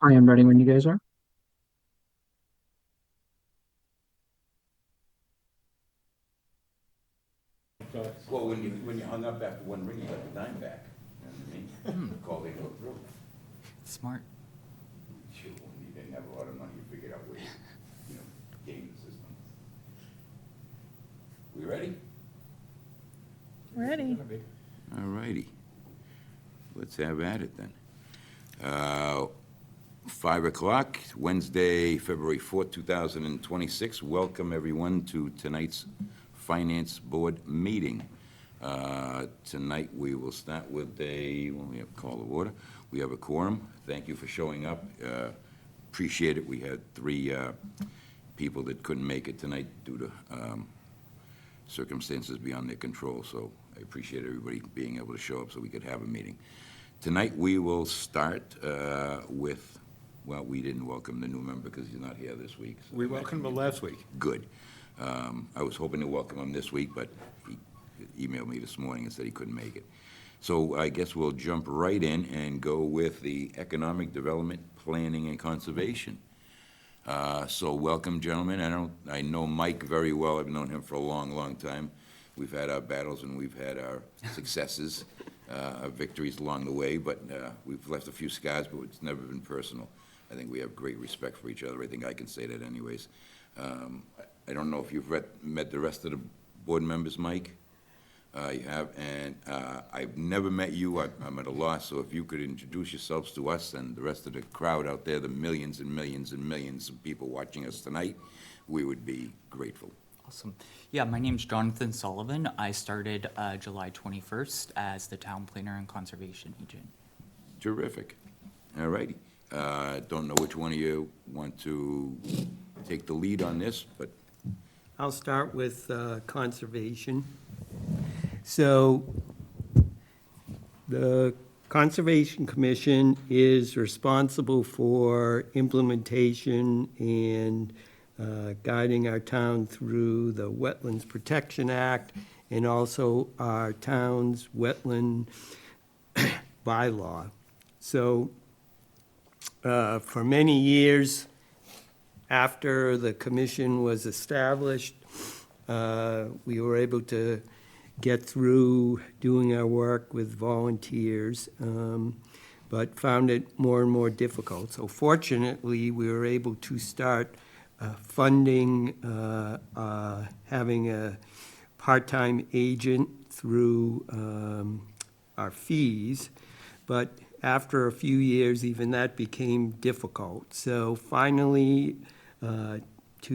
I am ready when you guys are. Well, when you hung up after one ring, you got the dime back. You know what I mean? Call, they go through. Smart. Shoot, when you didn't have a lot of money, you figured out ways, game the system. We ready? Ready. All righty. Let's have at it then. 5 o'clock, Wednesday, February 4th, 2026. Welcome, everyone, to tonight's Finance Board meeting. Tonight, we will start with we have call of order. We have a quorum. Thank you for showing up. Appreciate it. We had 3 people that couldn't make it tonight due to circumstances beyond their control, so I appreciate everybody being able to show up so we could have a meeting. Tonight, we will start with, well, we didn't welcome the new member because he's not here this week. So We welcomed him last week. Good. I was hoping to welcome him this week, but he emailed me this morning and said he couldn't make it. So I guess we'll jump right in and go with the Economic Development, Planning, and Conservation. So welcome, gentlemen. I know Mike very well. I've known him for a long, long time. We've had our battles and we've had our successes, our victories along the way, but we've left a few scars, but it's never been personal. I think we have great respect for each other. I think I can say that anyways. I don't know if you've met the rest of the board members, Mike. You have, and I've never met you. I'm at a loss, so if you could introduce yourselves to us and the rest of the crowd out there, the millions and millions and millions of people watching us tonight, we would be grateful. Awesome. Yeah, my name's Jonathan Sullivan. I started July 21st as the Town Planner and Conservation Agent. Terrific. All righty. Don't know which one of you want to take the lead on this, but I'll start with conservation. So the Conservation Commission is responsible for implementation and guiding our town through the Wetlands Protection Act and also our town's wetland bylaw. So for many years after the commission was established, we were able to get through doing our work with volunteers, but found it more and more difficult. So fortunately, we were able to start funding, having a part-time agent through our fees, but after a few years, even that became difficult. So finally, 2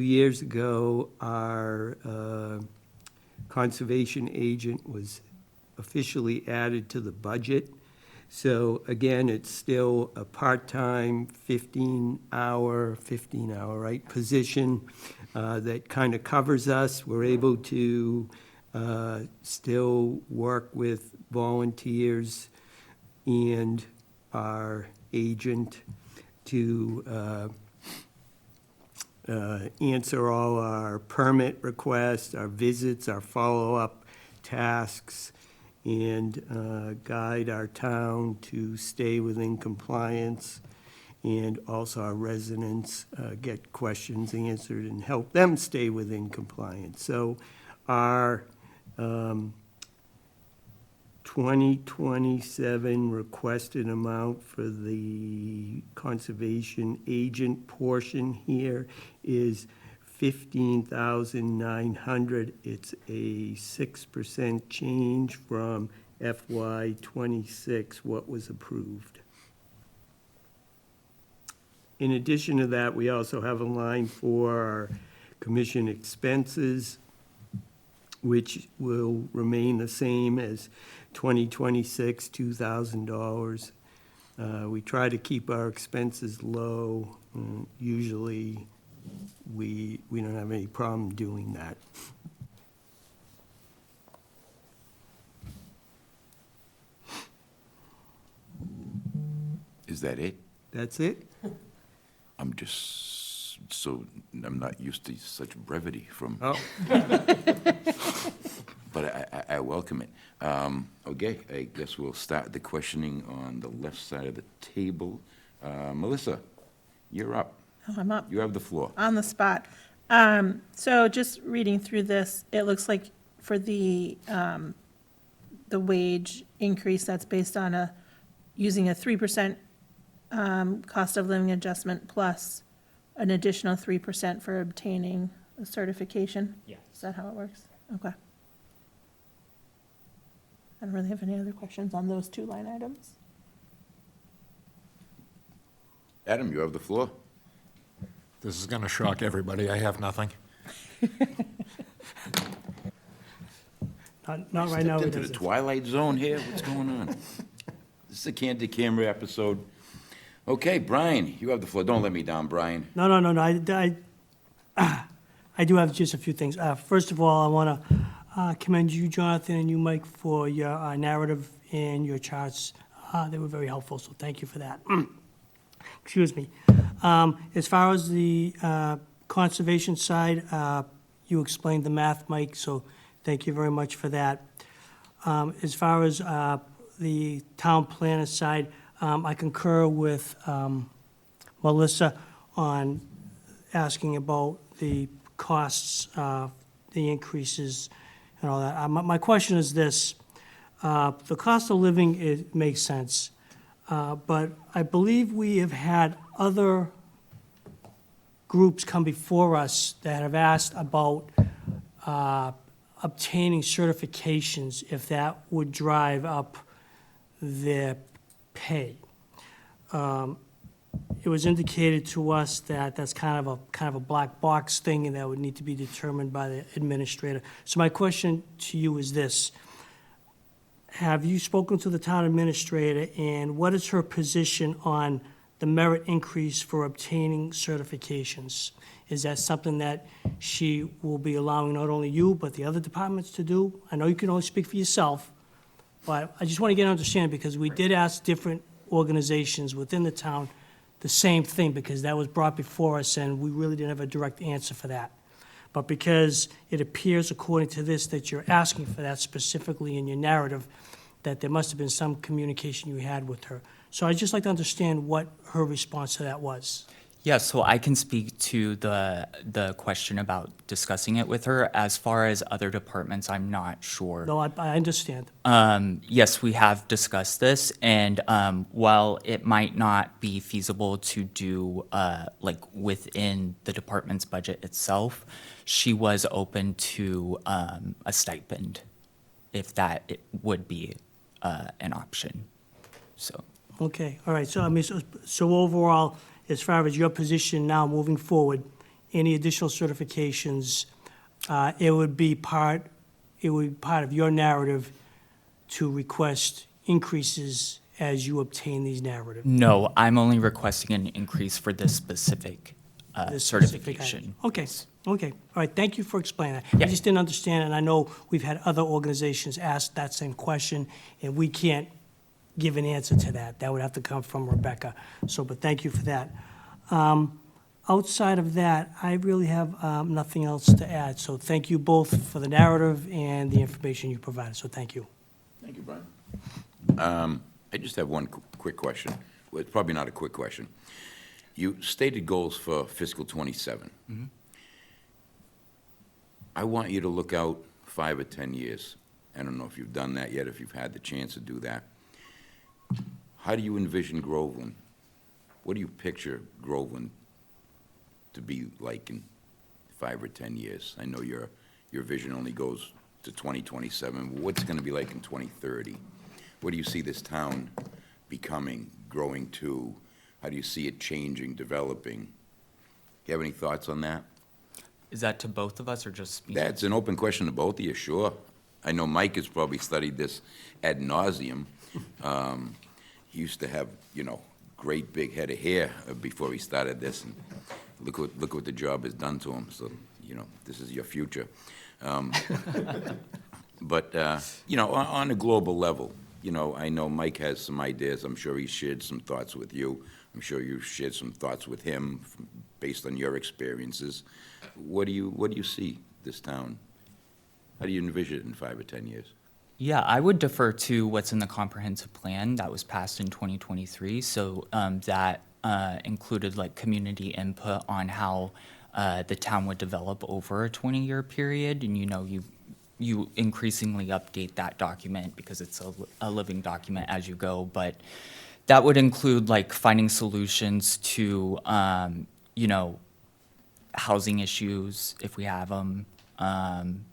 years ago, our conservation agent was officially added to the budget. So again, it's still a part-time 15-hour, right, position that kind of covers us. We're able to still work with volunteers and our agent to answer all our permit requests, our visits, our follow-up tasks, and guide our town to stay within compliance, and also our residents get questions answered and help them stay within compliance. So our 2027 requested amount for the conservation agent portion here is $15,900. It's a 6% change from FY '26, what was approved. In addition to that, we also have a line for our commission expenses, which will remain the same as 2026, $2,000. We try to keep our expenses low. Usually, we don't have any problem doing that. is that it? That's it? I'm not used to such brevity from, Oh, but I welcome it. Okay, I guess we'll start the questioning on the left side of the table. Melissa, You're up. Oh, I'm up You have the floor. on the spot. So just reading through this, it looks like for the wage increase, that's based on using a 3% cost of living adjustment plus an additional 3% for obtaining a certification? Yes. Is that how it works? Okay. I don't really have any other questions on those two line items. Adam, you have the floor. This is going to shock everybody. I have nothing. Not right now. Stepped it into the doesn't. twilight zone here? What's going on? This is a Candid Camera episode. Okay, Brian, you have the floor. Don't let me down, Brian. No. I do have just a few things. First of all, I want to commend you, Jonathan, and you, Mike, for your narrative and your charts. They were very helpful, so thank you for that. Excuse me. As far as the conservation side, you explained the math, Mike, so thank you very much for that. As far as the town planner side, I concur with Melissa on asking about the costs, the increases and all that. My question is this, the cost of living, it makes sense, but I believe we have had other groups come before us that have asked about obtaining certifications, if that would drive up their pay. It was indicated to us that that's kind of a black box thing, and that would need to be determined by the administrator. So my question to you is this: have you spoken to the town administrator, and what is her position on the merit increase for obtaining certifications? Is that something that she will be allowing not only you, but the other departments to do? I know you can only speak for yourself, but I just want to get an understanding, because we did ask different organizations within the town the same thing, because that was brought before us, and we really didn't have a direct answer for that. But because it appears, according to this, that you're asking for that specifically in your narrative, that there must have been some communication you had with her. So I'd just like to understand what her response to that was. Yeah, so I can speak to the question about discussing it with her. As far as other departments, I'm not sure. No, I understand. Yes, we have discussed this, and while it might not be feasible to do like within the department's budget itself, she was open to a stipend, if that it would be an option. So. Okay, all right, so I mean, so overall, as far as your position now moving forward, any additional certifications, it would be part of your narrative to request increases as you obtain these narratives. No, I'm only requesting an increase for this specific This specific certification. item. Okay, all right, thank you for explaining that. Yeah. I just didn't understand, and I know we've had other organizations ask that same question, and we can't give an answer to that. That would have to come from Rebecca. So, but thank you for that. Outside of that, I really have nothing else to add. So thank you both for the narrative and the information you provided. So thank you. Thank you, Brian. I just have one quick question. Well, it's probably not a quick question. You stated goals for fiscal '27. I want you to look out 5 or 10 years. I don't know if you've done that yet, if you've had the chance to do that. How do you envision Groveland? What do you picture Groveland to be like in 5 or 10 years? I know your vision only goes to 2027. What's going to be like in 2030? What do you see this town becoming, growing to? How do you see it changing, developing? Do you have any thoughts on that? Is that to both of us or just me? That's an open question to both of you, sure. I know Mike has probably studied this ad nauseum. He used to have, great big head of hair before he started this, and look what the job has done to him. So, this is your future. But on a global level, I know Mike has some ideas. I'm sure he shared some thoughts with you. I'm sure you shared some thoughts with him based on your experiences. What do you see this town? How do you envision it in 5 or 10 years? Yeah, I would defer to what's in the comprehensive plan that was passed in 2023. So that included like community input on how the town would develop over a 20-year period. And, you increasingly update that document because it's a living document as you go. But that would include like finding solutions to, housing issues if we have them. And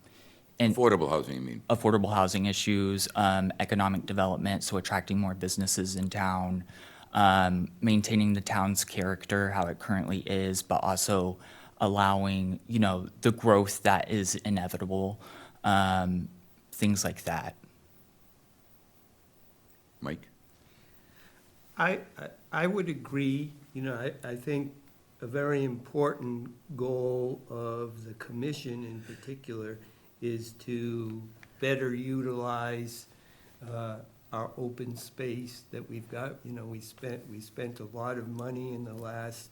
Affordable housing, I mean. affordable housing issues, economic development, so attracting more businesses in town, maintaining the town's character, how it currently is, but also allowing, the growth that is inevitable, things like that. Mike? I would agree, I think a very important goal of the commission in particular is to better utilize our open space that we've got. We spent a lot of money in the last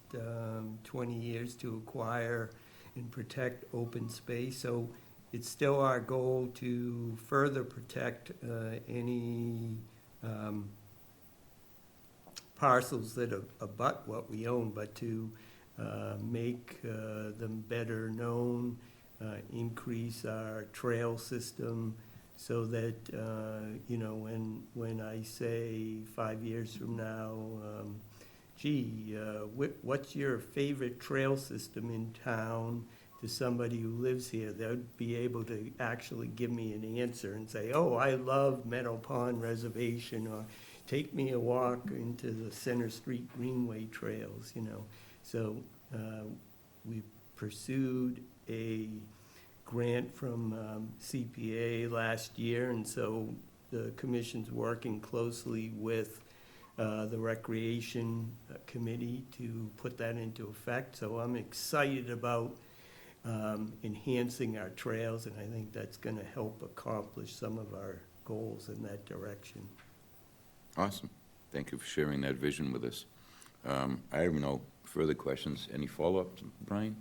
20 years to acquire and protect open space. So it's still our goal to further protect any parcels that abut what we own, but to make them better known, increase our trail system so that, when I say 5 years from now, what's your favorite trail system in town, to somebody who lives here, they'll be able to actually give me an answer and say, oh, I love Meadow Pond Reservation, or take me a walk into the Center Street Greenway trails, So we pursued a grant from CPA last year, and so the commission's working closely with the Recreation Committee to put that into effect. So I'm excited about enhancing our trails, and I think that's going to help accomplish some of our goals in that direction. Awesome. Thank you for sharing that vision with us. I have no further questions. Any follow-ups, Brian?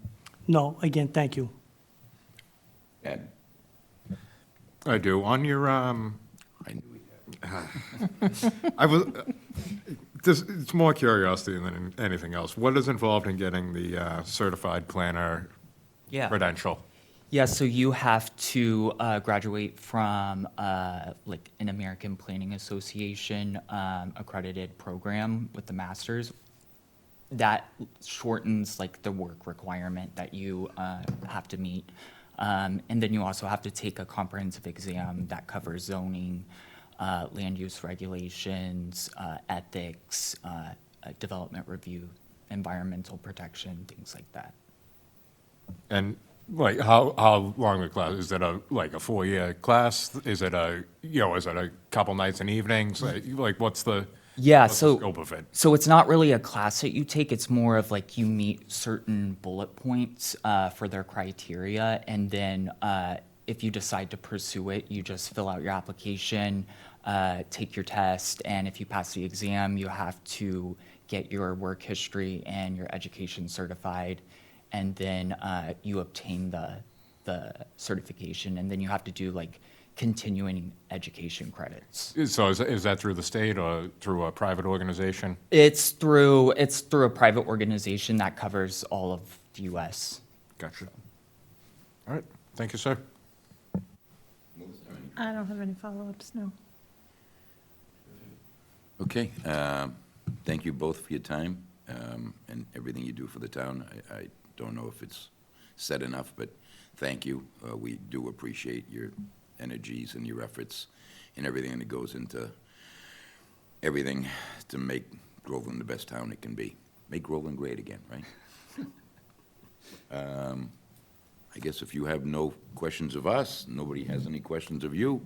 No, again, thank you. Ed? I do. On your, I knew we had. I was, it's more curiosity than anything else. What is involved in getting the certified planner Yeah. credential? Yeah, so you have to graduate from like an American Planning Association accredited program with the master's. That shortens like the work requirement that you have to meet. And then you also have to take a comprehensive exam that covers zoning, land use regulations, ethics, development review, environmental protection, things like that. And like, how long the class? Is it a 4-year class? Is it is it a couple nights and evenings? Like what's the Yeah, what's the so scope of it? so it's not really a class that you take. It's more of like you meet certain bullet points for their criteria, and then if you decide to pursue it, you just fill out your application, take your test, and if you pass the exam, you have to get your work history and your education certified, and then you obtain the certification, and then you have to do like continuing education credits. So is that through the state or through a private organization? It's through a private organization that covers all of the U.S. Gotcha. All right. Thank you, sir. I don't have any follow-ups, no. Okay, thank you both for your time and everything you do for the town. I don't know if it's said enough, but thank you. We do appreciate your energies and your efforts and everything that goes into everything to make Groveland the best town it can be. Make Groveland great again, right? I guess if you have no questions of us, nobody has any questions of you,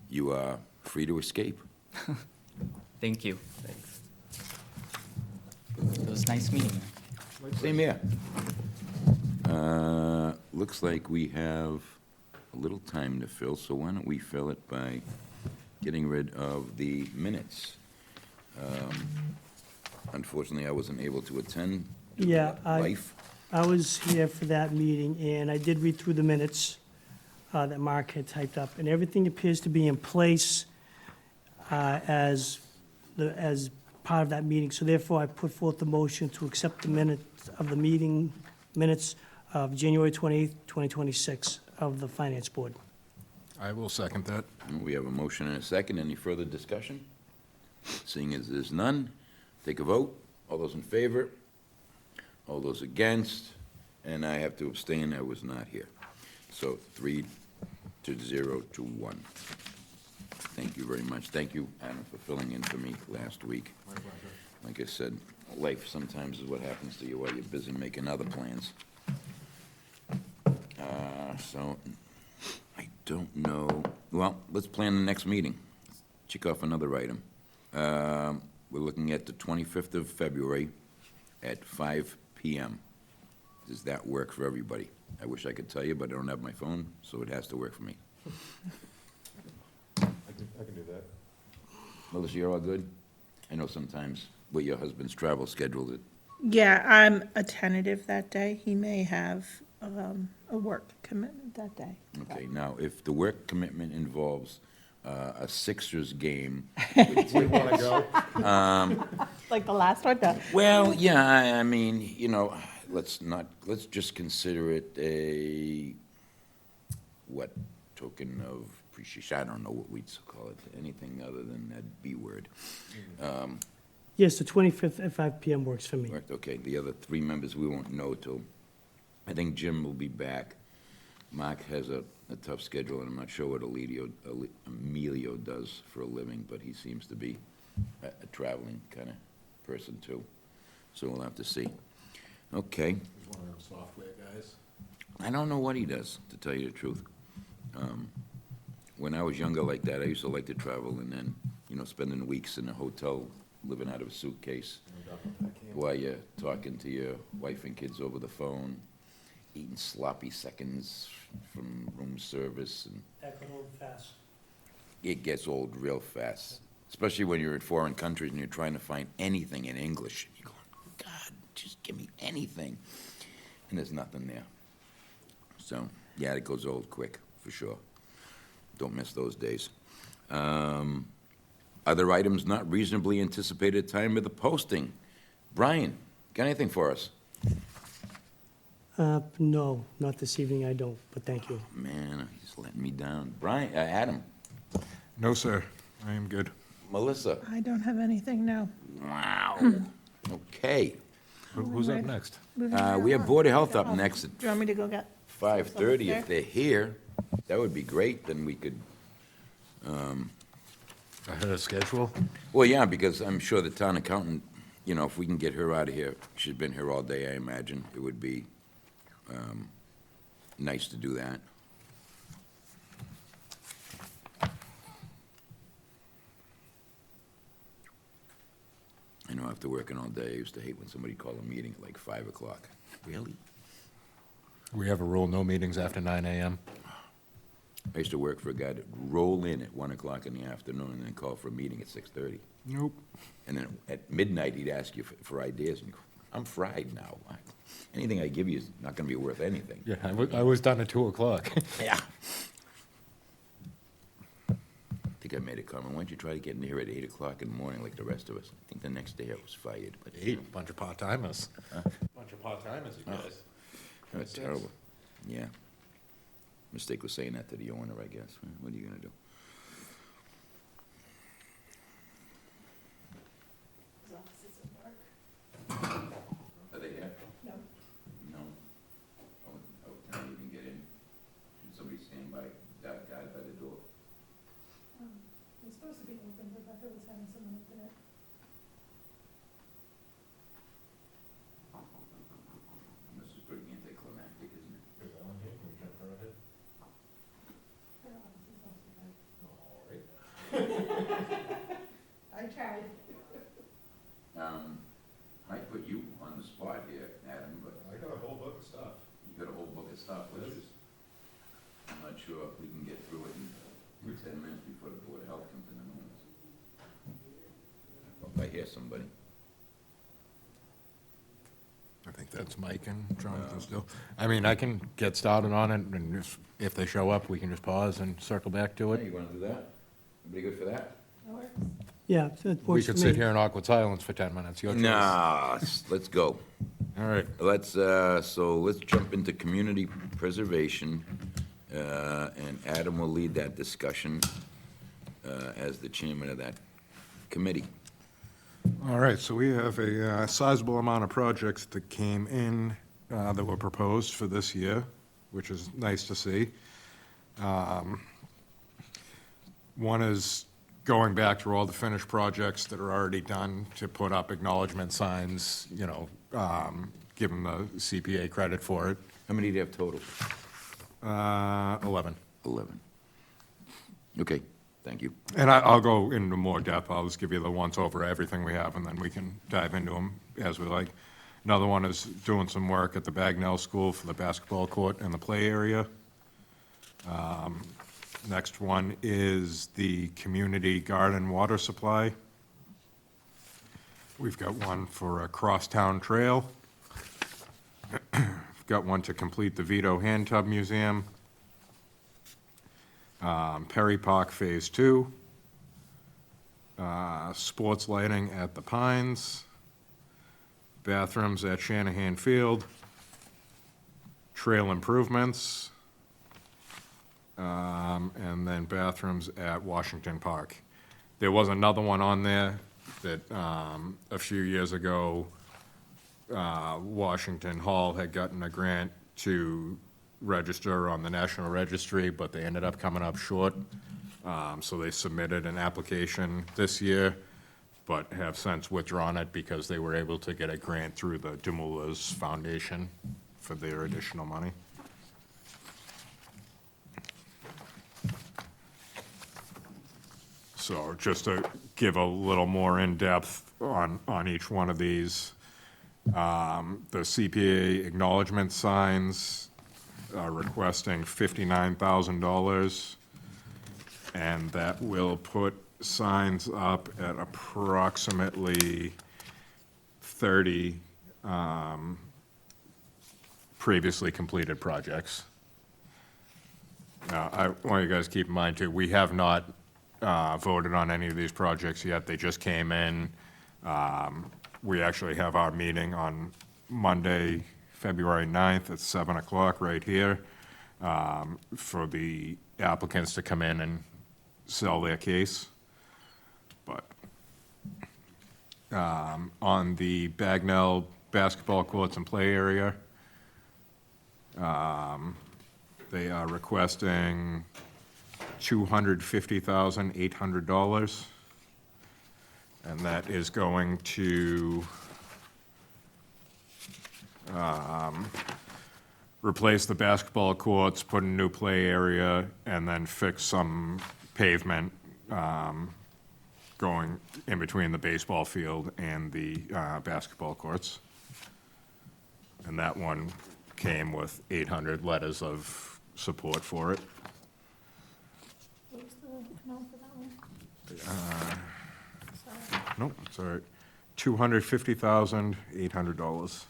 you are free to escape. Thank you. Thanks. It was nice meeting you. Same here. Looks like we have a little time to fill, so why don't we fill it by getting rid of the minutes? Unfortunately, I wasn't able to attend. due to Yeah, Life. I was here for that meeting, and I did read through the minutes that Mark had typed up, and everything appears to be in place as part of that meeting. So therefore, I put forth the motion to accept the minutes of the meeting, minutes of January 28th, 2026 of the Finance Board. I will second that. We have a motion and a second. Any further discussion? Seeing as there's none, take a vote. All those in favor? All those against? And I have to abstain, I was not here. So 3-0 to 1. Thank you very much. Thank you, Adam, for filling in for me last week. My pleasure. Like I said, life sometimes is what happens to you while you're busy making other plans. So, I don't know, well, let's plan the next meeting. Check off another item. We're looking at the 25th of February at 5 PM. Does that work for everybody? I wish I could tell you, but I don't have my phone, so it has to work for me. I can do that. Melissa, you're all good? I know sometimes with your husband's travel schedule, that Yeah, I'm a tentative that day. He may have a work commitment that day. okay, now, if the work commitment involves a Sixers game, with We want to go? Like the last one, no. well, yeah, I mean, you know, let's just consider it a, what, token of appreciation, I don't know what we'd call it, anything other than that B word. Yes, the 25th at 5 PM works for me. Worked, okay, the other three members, we won't know till, I think Jim will be back. Mark has a tough schedule, and I'm not sure what Emilio does for a living, but he seems to be a traveling kind of person, too. So we'll have to see. Okay, He's one of them software guys. I don't know what he does, to tell you the truth. When I was younger like that, I used to like to travel and then, you know, spending weeks in a hotel, living out of a suitcase, while you're talking to your wife and kids over the phone, eating sloppy seconds from room service, and That could hold fast. it gets old real fast, especially when you're in foreign countries and you're trying to find anything in English. You're going, God, just give me anything. And there's nothing there. So, yeah, it goes old quick, for sure. Don't miss those days. Other items not reasonably anticipated time of the posting. Brian, got anything for us? No, not this evening, I don't, but thank you. Man, he's letting me down. Brian, Adam, No, sir. I am good. Melissa. I don't have anything, no. Wow. Okay. Who's up next? Moving right We have along. Board of Health up next at Do you want me to go get? 5:30. If they're here, that would be great, then we could, Ahead of schedule? well, yeah, because I'm sure the town accountant, you know, if we can get her out of here, she's been here all day, I imagine, it would be nice to do that. I know after working all day, I used to hate when somebody called a meeting at like 5 o'clock. Really? We have a rule, no meetings after 9 AM. I used to work for a guy that roll in at 1 o'clock in the afternoon and then call for a meeting at 6:30. Nope. And then at midnight, he'd ask you for ideas, and you go, I'm fried now. Anything I give you is not gonna be worth anything. Yeah, I was done at 2 o'clock. Yeah. I think I made a comment, why don't you try to get in here at 8 o'clock in the morning like the rest of us? I think the next day I was fired, but. Hey, bunch of part-timers. Bunch of part-timers, you guys. That's terrible, yeah. Mistake was saying that to the owner, I guess. What are you gonna do? Are they here? No. No. Oh, can't even get in. Should somebody stand by that guy by the door? It's supposed to be open, Rebecca was having someone open it. This is pretty anticlimactic, isn't it? I tried. Might put you on the spot here, Adam, but I got a whole book of stuff. you got a whole book of stuff, which is, I'm not sure if we can get through it in 10 minutes before the Board of Health comes in the room. If I hear somebody. I think that's Mike and Jonathan still. I mean, I can get started on it, and if they show up, we can just pause and circle back to Hey, it. you wanna do that? Everybody good for that? That works. Yeah, that We works for could sit me. here in awkward silence for 10 minutes. Your choice. Nah, let's go. All right. Let's, so let's jump into community preservation, and Adam will lead that discussion, as the chairman of that committee. All right, so we have a sizable amount of projects that came in that were proposed for this year, which is nice to see. One is going back through all the finished projects that are already done to put up acknowledgement signs, give them the CPA credit for it. How many do you have total? 11. 11. Okay, thank you. And I'll go into more depth. I'll just give you the once-over everything we have, and then we can dive into them as we like. Another one is doing some work at the Bagnell School for the basketball court and the play area. Next one is the community garden water supply. We've got one for a crosstown trail. We've got one to complete the Vito Hand Tub Museum. Perry Park Phase 2. Sports lighting at the Pines. Bathrooms at Shanahan Field. Trail improvements. And then bathrooms at Washington Park. There was another one on there that, a few years ago, Washington Hall had gotten a grant to register on the National Registry, but they ended up coming up short. So they submitted an application this year, but have since withdrawn it because they were able to get a grant through the Demoulas Foundation for their additional money. So just to give a little more in-depth on each one of these, the CPA acknowledgement signs are requesting $59,000, and that will put signs up at approximately 30 previously completed projects. Now, I want you guys to keep in mind, too, we have not voted on any of these projects yet. They just came in. We actually have our meeting on Monday, February 9th at 7 o'clock right here for the applicants to come in and sell their case. But on the Bagnell basketball courts and play area, they are requesting $250,800, and that is going to replace the basketball courts, put in a new play area, and then fix some pavement going in between the baseball field and the basketball courts. And that one came with 800 letters of support for it. What was the amount for that one? Sorry. Nope, it's all right. $250,800.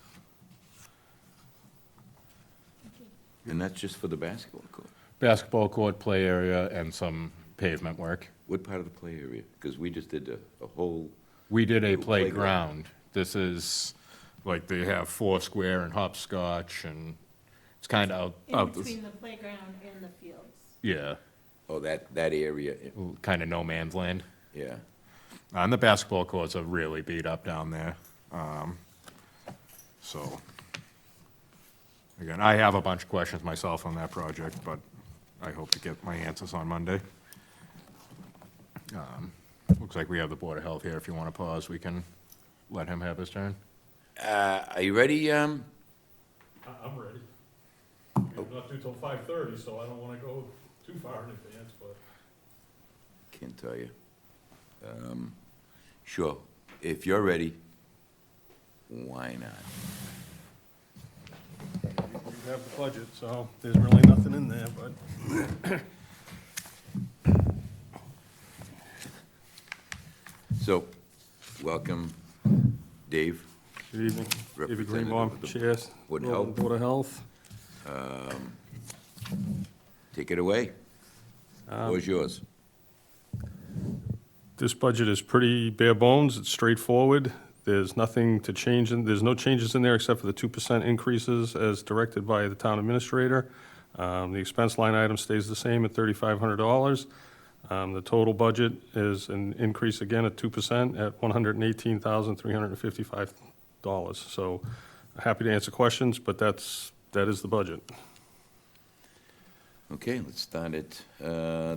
And that's just for the basketball court? Basketball court, play area, and some pavement work. What part of the play area? Because we just did a whole, We did a Little playground. playground. This is, like, they have Foursquare and hopscotch, and it's kind of In between the playground and the fields. yeah, oh, that area, kind of no man's land. yeah. And the basketball courts are really beat up down there. So, again, I have a bunch of questions myself on that project, but I hope to get my answers on Monday. Looks like we have the Board of Health here. If you want to pause, we can let him have his turn. Are you ready? I'm ready. It's not due till 5:30, so I don't want to go too far in advance, but Can't tell you. Sure, if you're ready, why not? you have the budget, so there's really nothing in there, but So, welcome, Dave. good evening. David Representative Greenbaum, of the Chair, Board of Health. Board of Health. Take it away. Floor's yours. This budget is pretty bare bones, it's straightforward. There's nothing to change, there's no changes in there except for the 2% increases as directed by the town administrator. The expense line item stays the same at $3,500. The total budget is an increase again at 2% at $118,355. So happy to answer questions, but that is the budget. Okay, let's start at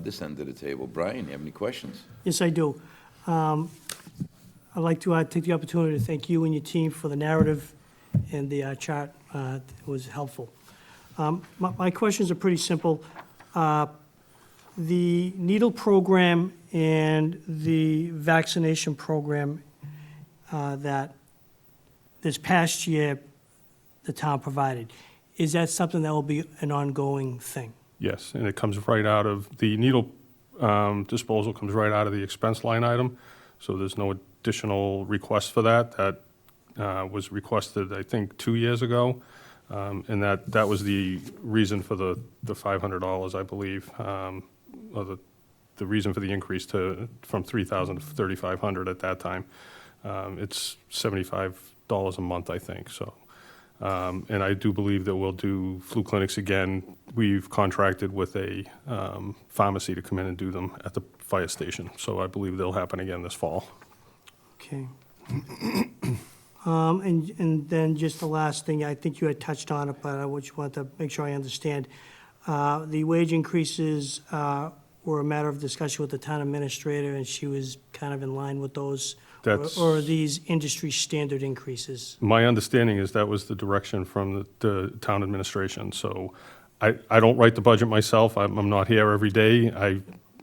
this end of the table. Brian, you have any questions? Yes, I do. I'd like to take the opportunity to thank you and your team for the narrative and the chart. It was helpful. My questions are pretty simple. The needle program and the vaccination program that this past year the town provided, is that something that will be an ongoing thing? Yes, and it comes right out of, the needle disposal comes right out of the expense line item, so there's no additional request for that. That was requested, I think, 2 years ago, and that was the reason for the $500, I believe, or the reason for the increase from $3,000 to $3,500 at that time. It's $75 a month, I think, so. And I do believe that we'll do flu clinics again. We've contracted with a pharmacy to come in and do them at the fire station, so I believe they'll happen again this fall. Okay. And then just the last thing, I think you had touched on it, but I just want to make sure I understand. The wage increases were a matter of discussion with the town administrator, and she was kind of in line with those? Or are these industry standard increases? My understanding is that was the direction from the town administration, so I don't write the budget myself. I'm not here every day.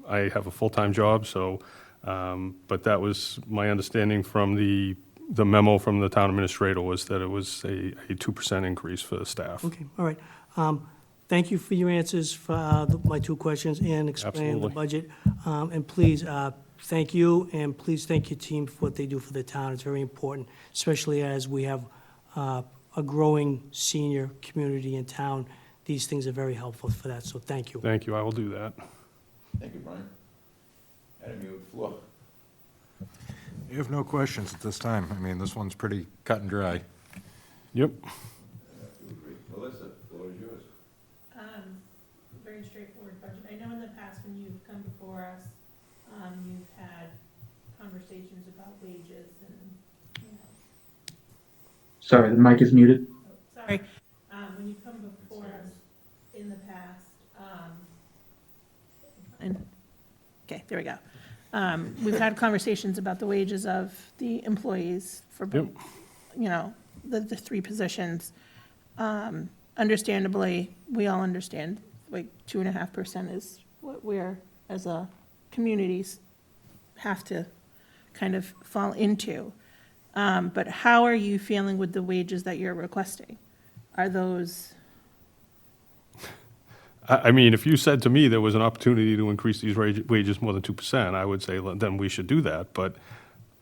I have a full-time job, so, but that was my understanding from the memo from the town administrator, was that it was a 2% increase for the staff. Okay, all right. Thank you for your answers for my two questions and explaining the budget. And please, thank you, and please thank your team for what they do for the town. It's very important, especially as we have a growing senior community in town. These things are very helpful for that, so thank you. Thank you, I will do that. Thank you, Brian. Adam, you have the floor. You have no questions at this time. I mean, this one's pretty cut and dry. Yep. Melissa, the floor is yours. Very straightforward budget. I know in the past when you've come before us, you've had conversations about wages and, you know. Sorry, the mic is muted. Sorry, when you come before us in the past, okay, there we go. We've had conversations about the wages of the employees for, Yep. you know, the three positions. Understandably, we all understand, like, 2.5% is what we're, as a communities, have to kind of fall into. But how are you feeling with the wages that you're requesting? Are those, I mean, if you said to me there was an opportunity to increase these wages more than 2%, I would say, then we should do that, but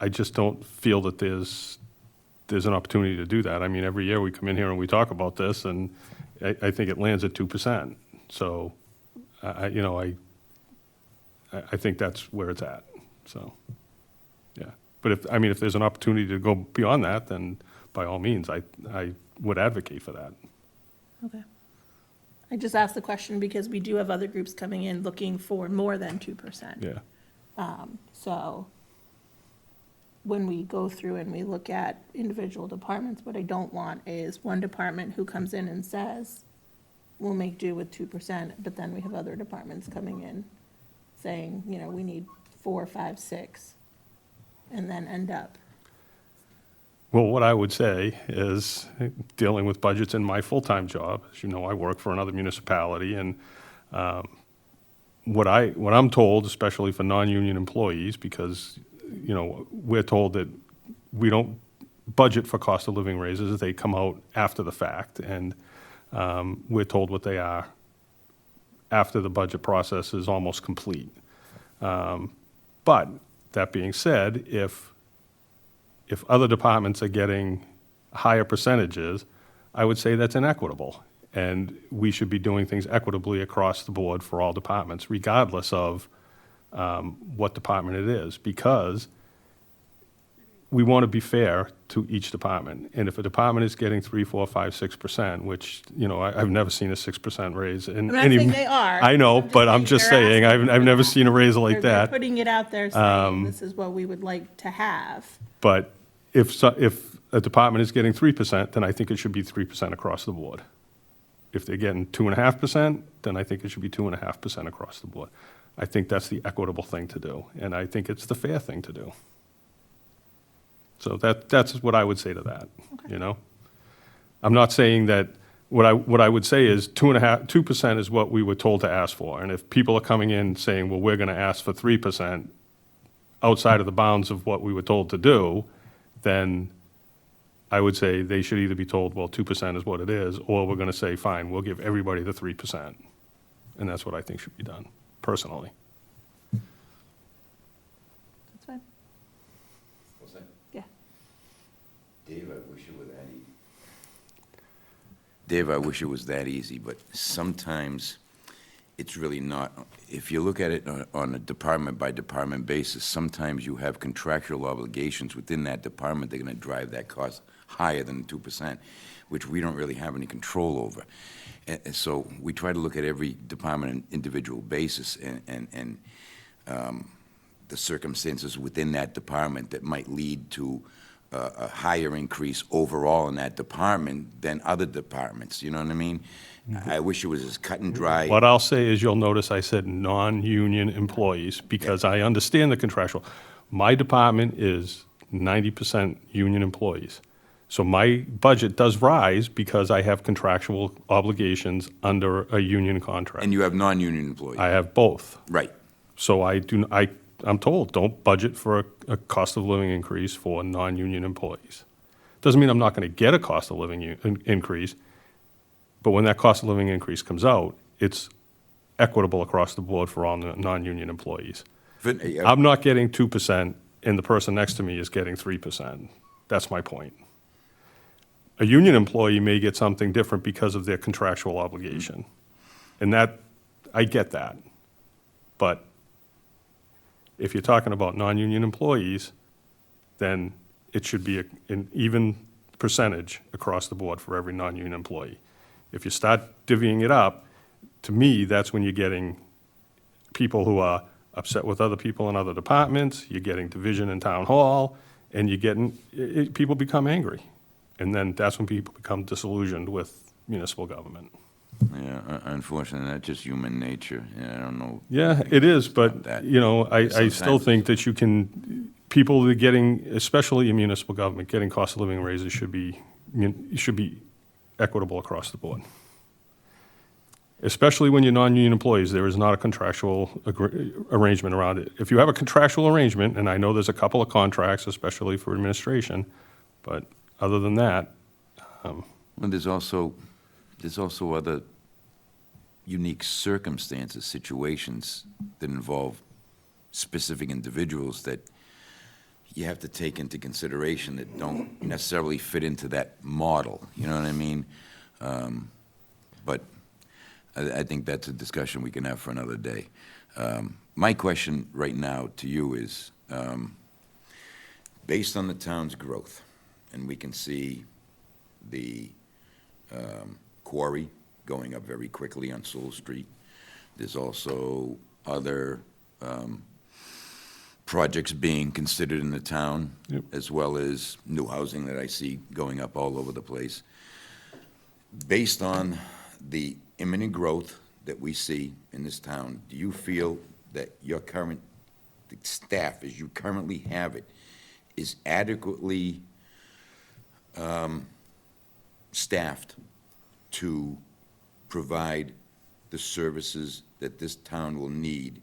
I just don't feel that there's an opportunity to do that. I mean, every year we come in here and we talk about this, and I think it lands at 2%. So, you know, I think that's where it's at, so, yeah. But if there's an opportunity to go beyond that, then by all means, I would advocate for that. okay. I just asked the question because we do have other groups coming in looking for more than 2%. Yeah. So when we go through and we look at individual departments, what I don't want is one department who comes in and says, we'll make do with 2%, but then we have other departments coming in saying, you know, we need 4, 5, 6, and then end up. Well, what I would say is, dealing with budgets in my full-time job, as you know, I work for another municipality, and what I'm told, especially for non-union employees, because, you know, we're told that we don't budget for cost of living raises, they come out after the fact, and we're told what they are after the budget process is almost complete. But, that being said, if other departments are getting higher percentages, I would say that's inequitable. And we should be doing things equitably across the board for all departments, regardless of what department it is, because we want to be fair to each department. And if a department is getting 3, 4, 5, 6%, which, you know, I've never seen a 6% raise in I'm not any. saying they are. I know, but I'm just they're saying, asking I've never seen a raise like They're that. putting it out there saying, this is what we would like to have. But if a department is getting 3%, then I think it should be 3% across the board. If they're getting 2.5%, then I think it should be 2.5% across the board. I think that's the equitable thing to do, and I think it's the fair thing to do. So that's what I would say to that, you know? I'm not saying that, what I would say is 2% is what we were told to ask for. And if people are coming in saying, well, we're gonna ask for 3% outside of the bounds of what we were told to do, then I would say they should either be told, well, 2% is what it is, or we're gonna say, fine, we'll give everybody the 3%. And that's what I think should be done, personally. That's fine. Yeah. Dave, I wish it were that easy. Dave, I wish it was that easy, but sometimes it's really not. If you look at it on a department-by-department basis, sometimes you have contractual obligations within that department that are going to drive that cost higher than 2%, which we don't really have any control over. And so we try to look at every department on an individual basis and the circumstances within that department that might lead to a higher increase overall in that department than other departments, you know what I mean? I wish it was as cut and dry. What I'll say is, you'll notice I said non-union employees, because I understand the contractual. My department is 90% union employees. So my budget does rise because I have contractual obligations under a union contract. And you have non-union employees. I have both. Right. So I'm told, don't budget for a cost of living increase for non-union employees. Doesn't mean I'm not going to get a cost of living increase, but when that cost of living increase comes out, it's equitable across the board for all non-union employees. I'm not getting 2%, and the person next to me is getting 3%. That's my point. A union employee may get something different because of their contractual obligation. And that, I get that. But if you're talking about non-union employees, then it should be an even percentage across the board for every non-union employee. If you start divvying it up, to me, that's when you're getting people who are upset with other people in other departments, you're getting division in town hall, and you're getting, people become angry. And then that's when people become disillusioned with municipal government. Yeah, unfortunately, that's just human nature, and I don't know. Yeah, it is, but, that. you know, I still Sometimes- think that you can, people that are getting, especially in municipal government, getting cost of living raises should be equitable across the board. Especially when you're non-union employees, there is not a contractual arrangement around it. If you have a contractual arrangement, and I know there's a couple of contracts, especially for administration, but other than that, Well, there's also other unique circumstances, situations that involve specific individuals that you have to take into consideration that don't necessarily fit into that model, you know what I mean? But I think that's a discussion we can have for another day. My question right now to you is, based on the town's growth, and we can see the quarry going up very quickly on Sewell Street. There's also other projects being considered in the town, as well as new housing that I see going up all over the place. Based on the imminent growth that we see in this town, do you feel that your current staff, as you currently have it, is adequately staffed to provide the services that this town will need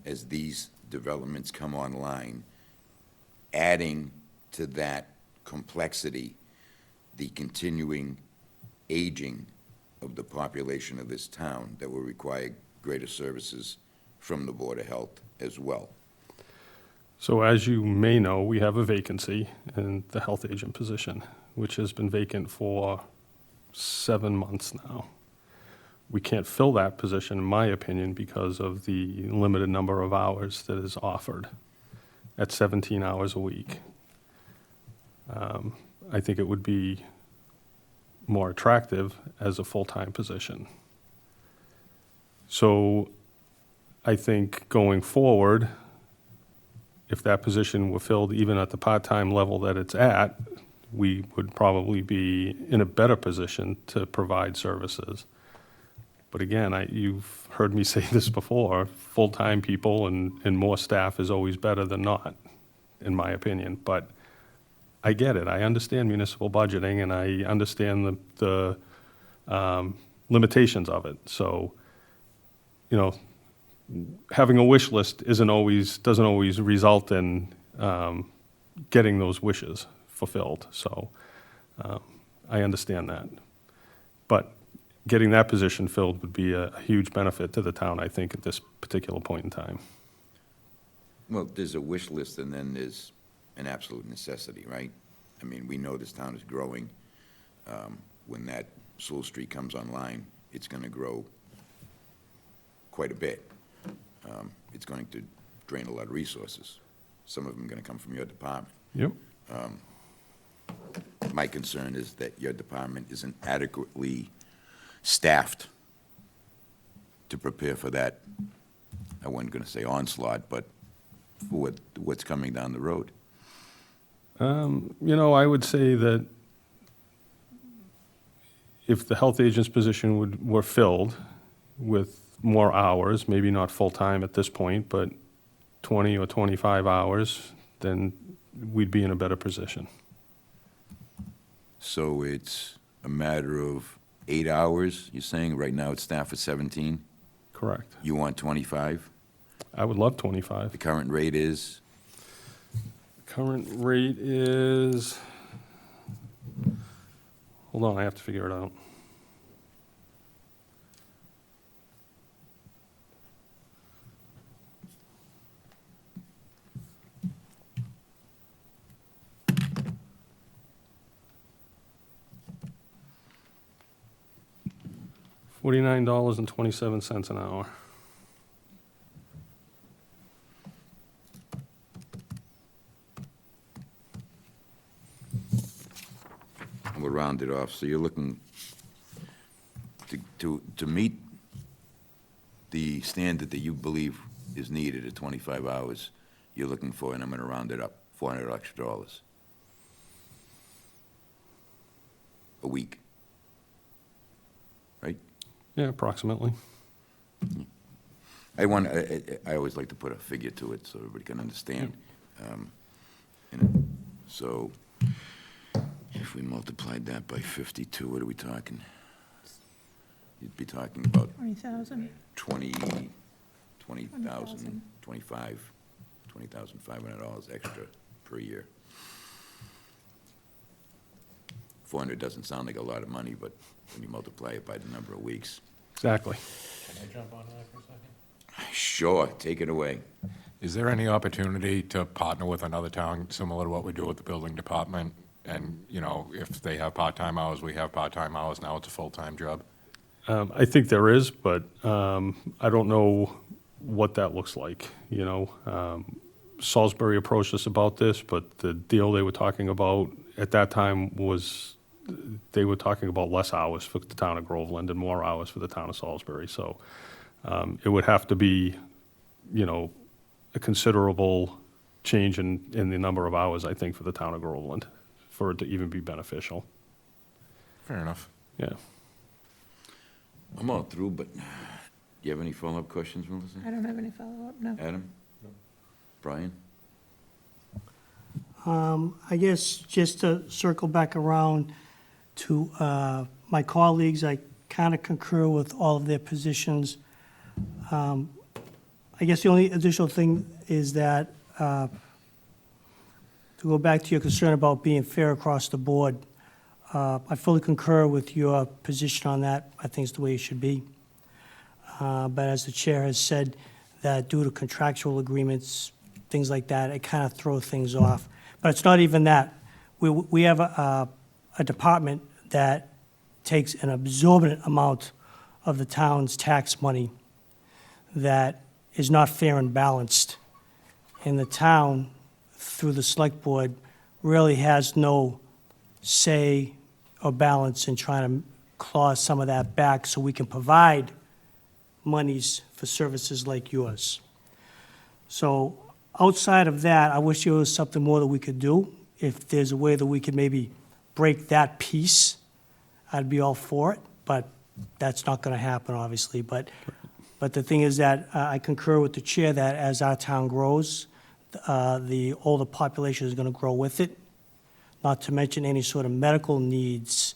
as these developments come online, adding to that complexity the continuing aging of the population of this town that will require greater services from the Board of Health as well? so as you may know, we have a vacancy in the health agent position, which has been vacant for 7 months now. we can't fill that position, in my opinion, because of the limited number of hours that is offered at 17 hours a week. I think it would be more attractive as a full-time position. So I think going forward, if that position were filled even at the part-time level that it's at, we would probably be in a better position to provide services. But again, you've heard me say this before, full-time people and more staff is always better than not, in my opinion. But I get it. I understand municipal budgeting, and I understand the limitations of it. So, you know, having a wish list doesn't always result in getting those wishes fulfilled. So I understand that. But getting that position filled would be a huge benefit to the town, I think, at this particular point in time. Well, there's a wish list and then there's an absolute necessity, right? I mean, we know this town is growing. When that Sewell Street comes online, it's going to grow quite a bit. It's going to drain a lot of resources. Some of them are going to come from your department. Yep. My concern is that your department isn't adequately staffed to prepare for that, I wasn't going to say onslaught, but for what's coming down the road. You know, I would say that if the health agent's position were filled with more hours, maybe not full-time at this point, but 20 or 25 hours, then we'd be in a better position. So it's a matter of 8 hours, you're saying? Right now it's staffed at 17? Correct. You want 25? I would love 25. The current rate is? Current rate is, hold on, I have to figure it out. $49.27 an hour. We'll round it off. So you're looking to meet the standard that you believe is needed at 25 hours, you're looking for, and I'm going to round it up, $400 extra a week. Right? Yeah, approximately. I always like to put a figure to it so everybody can understand. So if we multiplied that by 52, what are we talking? You'd be talking about 20,000. 20,000, 20,000. $20,500 extra per year. 400 doesn't sound like a lot of money, but when you multiply it by the number of weeks. Exactly. Can I jump on that for a second? Sure, take it away. Is there any opportunity to partner with another town similar to what we do with the building department? And, you know, if they have part-time hours, we have part-time hours, now it's a full-time job? I think there is, but I don't know what that looks like, you know. Salisbury approached us about this, but the deal they were talking about at that time was, they were talking about less hours for the town of Groveland and more hours for the town of Salisbury. So it would have to be, you know, a considerable change in the number of hours, I think, for the town of Groveland, for it to even be beneficial. Fair enough. Yeah. I'm all through, but do you have any follow-up questions, Melissa? I don't have any follow-up, no. Adam? Brian? I guess just to circle back around to my colleagues, I kind of concur with all of their positions. I guess the only additional thing is that, to go back to your concern about being fair across the board, I fully concur with your position on that. I think it's the way it should be. But as the chair has said, that due to contractual agreements, things like that, it kind of throws things off. But it's not even that. We have a department that takes an absorbent amount of the town's tax money that is not fair and balanced. And the town, through the select board, really has no say or balance in trying to claw some of that back so we can provide monies for services like yours. So outside of that, I wish there was something more that we could do. If there's a way that we could maybe break that piece, I'd be all for it, but that's not going to happen, obviously. But the thing is that I concur with the chair that as our town grows, the older population is going to grow with it, not to mention any sort of medical needs,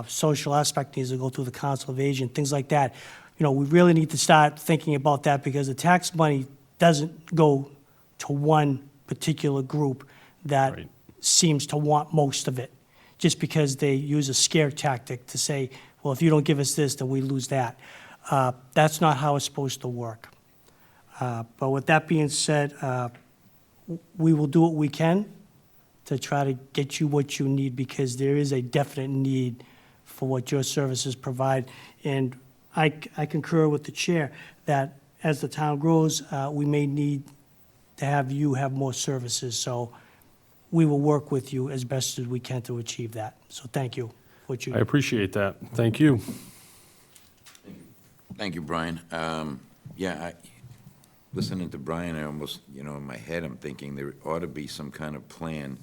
social aspect needs to go through the Council of Aging, things like that. You know, we really need to start thinking about that because the tax money doesn't go to one particular group that Right. seems to want most of it, just because they use a scare tactic to say, well, if you don't give us this, then we lose that. That's not how it's supposed to work. But with that being said, we will do what we can to try to get you what you need because there is a definite need for what your services provide. And I concur with the chair that as the town grows, we may need to have you have more services. So we will work with you as best as we can to achieve that. So thank you. for what you I appreciate that. Thank you. Thank you, Brian. Listening to Brian, I almost, in my head, I'm thinking there ought to be some kind of plan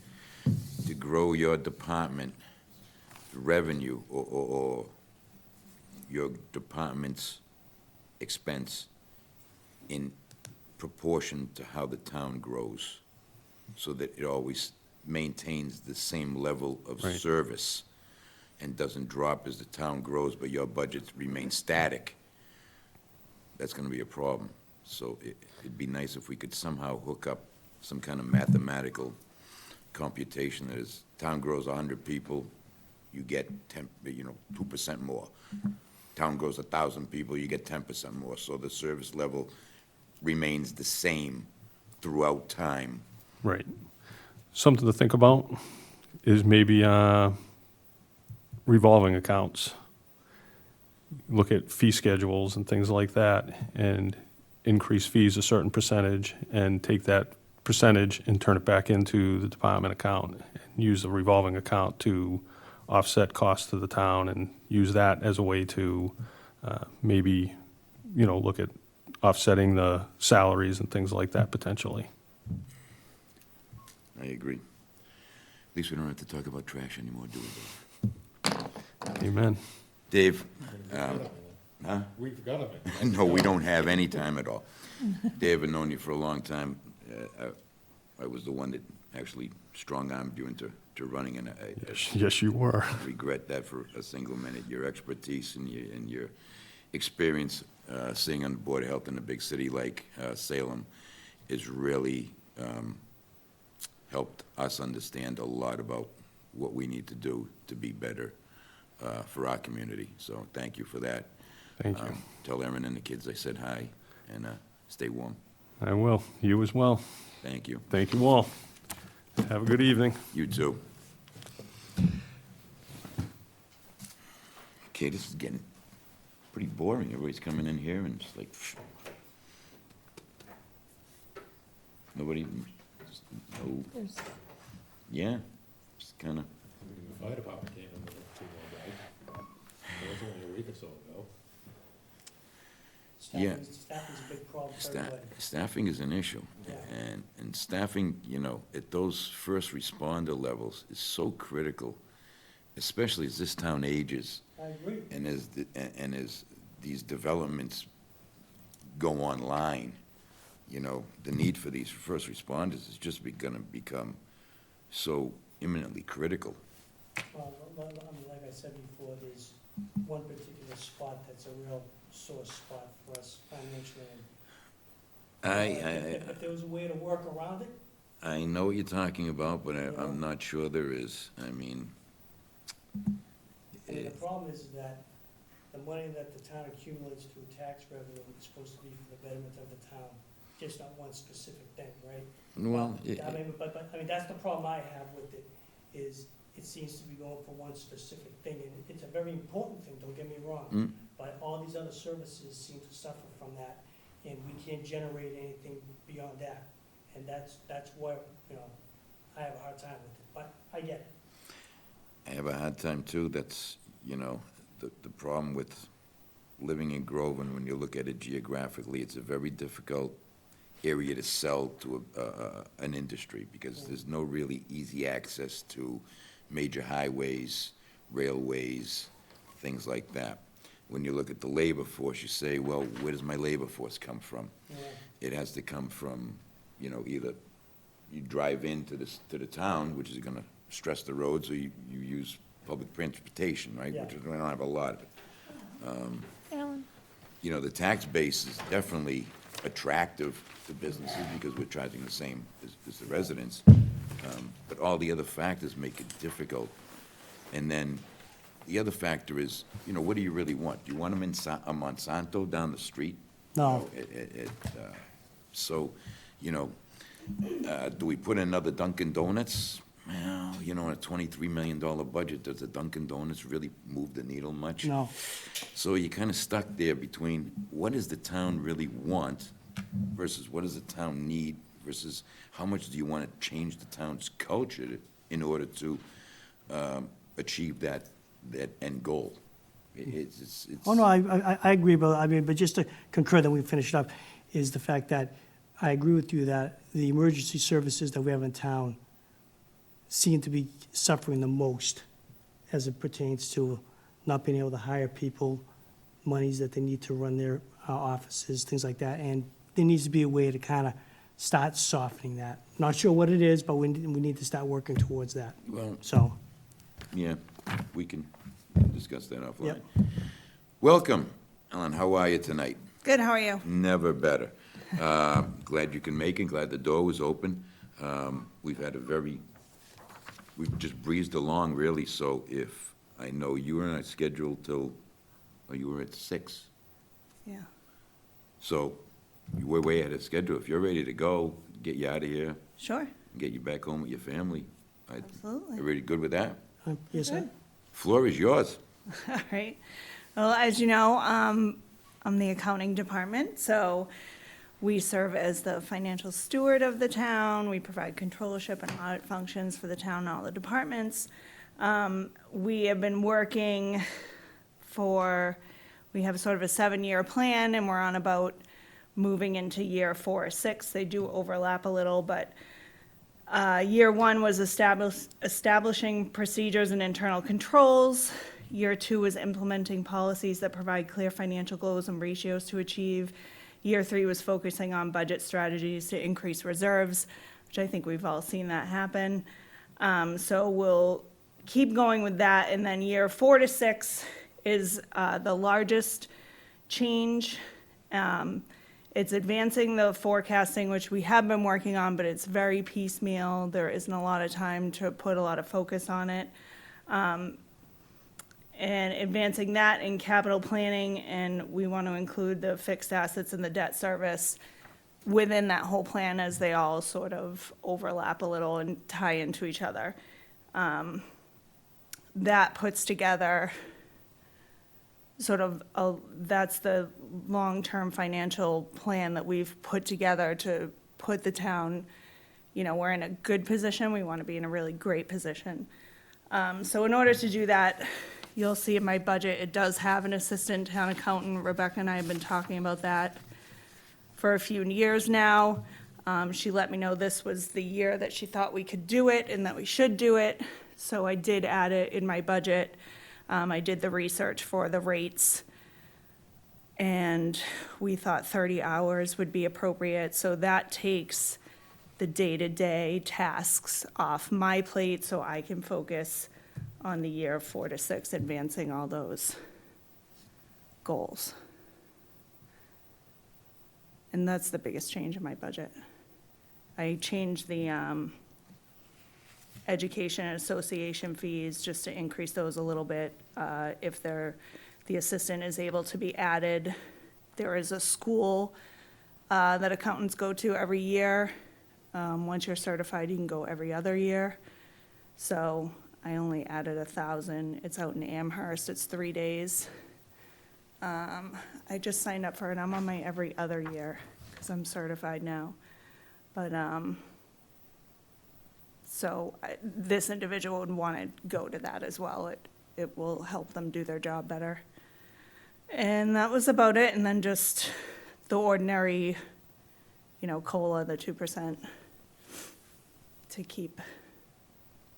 to grow your department revenue or your department's expense in proportion to how the town grows, so that it always maintains the same level of Right. service and doesn't drop as the town grows, but your budgets remain static. That's gonna be a problem. So it'd be nice if we could somehow hook up some kind of mathematical computation that is, town grows 100 people, you get 2% more. Town grows 1,000 people, you get 10% more. So the service level remains the same throughout time. Right. Something to think about is maybe revolving accounts. Look at fee schedules and things like that, and increase fees a certain percentage, and take that percentage and turn it back into the department account, and use the revolving account to offset costs to the town, and use that as a way to maybe, look at offsetting the salaries and things like that potentially. I agree. At least we don't have to talk about trash anymore, do we? Amen. Dave? We've got it. No, we don't have any time at all. Dave, I've known you for a long time. I was the one that actually strong-armed you into running, and I Yes, you were. regret that for a single minute. Your expertise and your experience sitting on the Board of Health in a big city like Salem is really helped us understand a lot about what we need to do to be better for our community. So thank you for that. Thank you. Tell Erin and the kids I said hi, and stay warm. I will. You as well. Thank you. Thank you all. Have a good evening. You too. Okay, this is getting pretty boring. Everybody's coming in here and it's like, nobody, no, There's yeah, just kind of, The fire department came in with two more guys. That was only a week or so ago. Yeah. Staffing's a big problem for Sta- everybody. staffing is an issue. Yeah. And staffing, at those first responder levels is so critical, especially as this town ages I agree. and as these developments go online, the need for these first responders is just gonna become so imminently critical. Well, like I said before, there's one particular spot that's a real sore spot for us financially. If there was a way to work around it, I know what you're talking about, but I'm not sure there is. I mean, and the problem is that the money that the town accumulates through tax revenue is supposed to be for the betterment of the town, just not one specific thing, right? well, But that's the problem I have with it, is it seems to be going for one specific thing, and it's a very important thing, don't get me wrong. But all these other services seem to suffer from that, and we can't generate anything beyond that. And that's where, I have a hard time with it, but I get it. I have a hard time too. That's, the problem with living in Groveland, when you look at it geographically, it's a very difficult area to sell to an industry, because there's no really easy access to major highways, railways, things like that. When you look at the labor force, you say, well, where does my labor force come from? Yeah. It has to come from, either you drive into the town, which is gonna stress the roads, or you use public transportation, right? Yeah. Which we don't have a lot of it. Alan? The tax base is definitely attractive to businesses because we're charging the same as the residents. But all the other factors make it difficult. And then the other factor is, what do you really want? Do you want them in a Monsanto down the street? No. So, do we put in another Dunkin' Donuts? Well, in a $23 million budget, does a Dunkin' Donuts really move the needle much? No. So you're kind of stuck there between what does the town really want versus what does the town need versus how much do you want to change the town's culture in order to achieve that end goal? It's. Oh, no, I agree, but just to concur that we finish it up, is the fact that I agree with you that the emergency services that we have in town seem to be suffering the most as it pertains to not being able to hire people, monies that they need to run their offices, things like that. And there needs to be a way to kind of start softening that. Not sure what it is, but we need to start working towards that. Well, So, yeah, we can discuss that offline. Yep. Welcome, Ellen, how are you tonight? Good, how are you? Never better. Glad you can make it, glad the door was open. We've just breezed along, really, so if, I know you were not scheduled till, you were at 6. Yeah. So, we're way ahead of schedule. If you're ready to go, get you out of here, Sure, get you back home with your family. absolutely. Everybody good with that? yes, sir? Good. Floor is yours. All right. Well, as you know, I'm the accounting department, so we serve as the financial steward of the town. We provide controllership and audit functions for the town and all the departments. We have been working we have sort of a 7-year plan, and we're on about moving into year 4 or 6. They do overlap a little, but year 1 was establishing procedures and internal controls. Year 2 was implementing policies that provide clear financial goals and ratios to achieve. Year 3 was focusing on budget strategies to increase reserves, which I think we've all seen that happen. So we'll keep going with that, and then year 4 to 6 is the largest change. It's advancing the forecasting, which we have been working on, but it's very piecemeal. There isn't a lot of time to put a lot of focus on it. And advancing that in capital planning, and we want to include the fixed assets and the debt service within that whole plan, as they all sort of overlap a little and tie into each other. That puts together that's the long-term financial plan that we've put together to put the town, we're in a good position. We want to be in a really great position. So in order to do that, you'll see in my budget, it does have an assistant town accountant. Rebecca and I have been talking about that for a few years now. She let me know this was the year that she thought we could do it and that we should do it. So I did add it in my budget. I did the research for the rates, and we thought 30 hours would be appropriate. So that takes the day-to-day tasks off my plate so I can focus on the year 4 to 6, advancing all those goals. And that's the biggest change in my budget. I changed the education and association fees just to increase those a little bit. If the assistant is able to be added, there is a school that accountants go to every year. Once you're certified, you can go every other year. So I only added 1,000. It's out in Amherst. It's 3 days. I just signed up for it. I'm on my every other year because I'm certified now. But, this individual would want to go to that as well. It will help them do their job better. And that was about it. And then just the ordinary, COLA, the 2%, to keep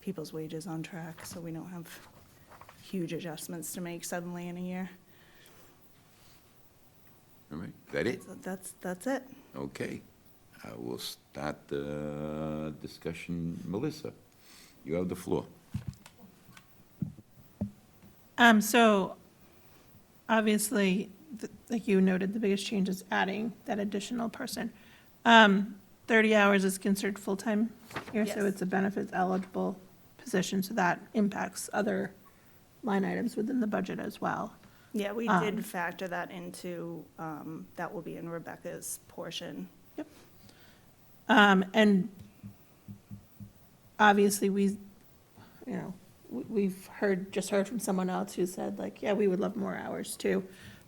people's wages on track so we don't have huge adjustments to make suddenly in a year. All right, that it? So that's it. Okay. We'll start the discussion. Melissa, you have the floor. So obviously, like you noted, the biggest change is adding that additional person. 30 hours is considered full-time here, so Yes. it's a benefits eligible position, so that impacts other line items within the budget as well. Yeah, we did factor that into, that will be in Rebecca's portion. Yep. And obviously, we've just heard from someone else who said like, yeah, we would love more hours too.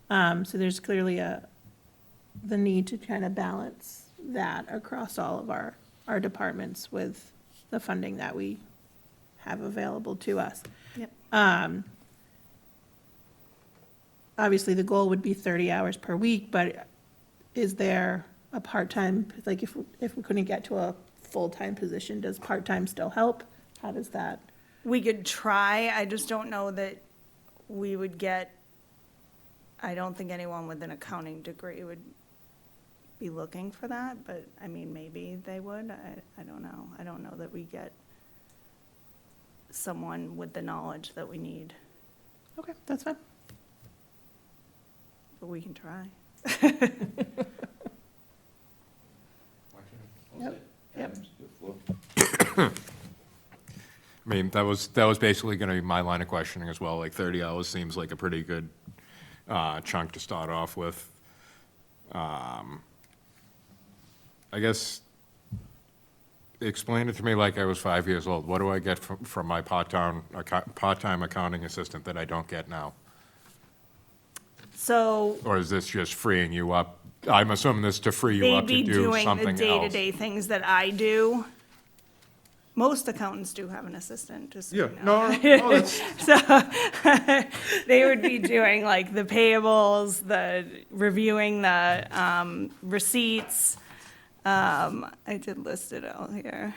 So there's clearly the need to kind of balance that across all of our departments with the funding that we have available to us. Yep. Obviously, the goal would be 30 hours per week, but is there a part-time, like if we couldn't get to a full-time position, does part-time still help? How does that? We could try, I just don't know that we would get, I don't think anyone with an accounting degree would be looking for that, but, I mean, maybe they would, I don't know. I don't know that we get someone with the knowledge that we need, Okay, that's fine. but we can try. Yep. Adams, your floor. I mean, that was basically gonna be my line of questioning as well, like 30 hours seems like a pretty good chunk to start off with. I guess, explain it to me like I was 5 years old. What do I get from my part-time accounting assistant that I don't get now? So Or is this just freeing you up? I'm assuming this to free you they'd up to be do doing the something else. day-to-day things that I do. Most accountants do have an assistant, just so Yeah, you know. no, that's, So they would be doing like the payables, the reviewing the receipts. I did list it out here.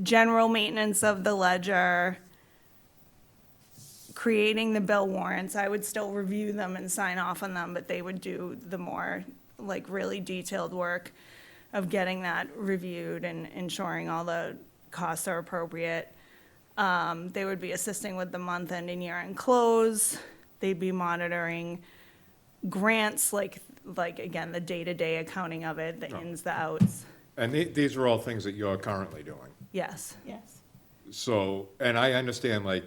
General maintenance of the ledger, creating the bill warrants. I would still review them and sign off on them, but they would do the more like really detailed work of getting that reviewed and ensuring all the costs are appropriate. They would be assisting with the month-end and year-end close. They'd be monitoring grants, like again, the day-to-day accounting of it, the ins, the outs. and these are all things that you're currently doing. Yes. Yes. So, and I understand, like,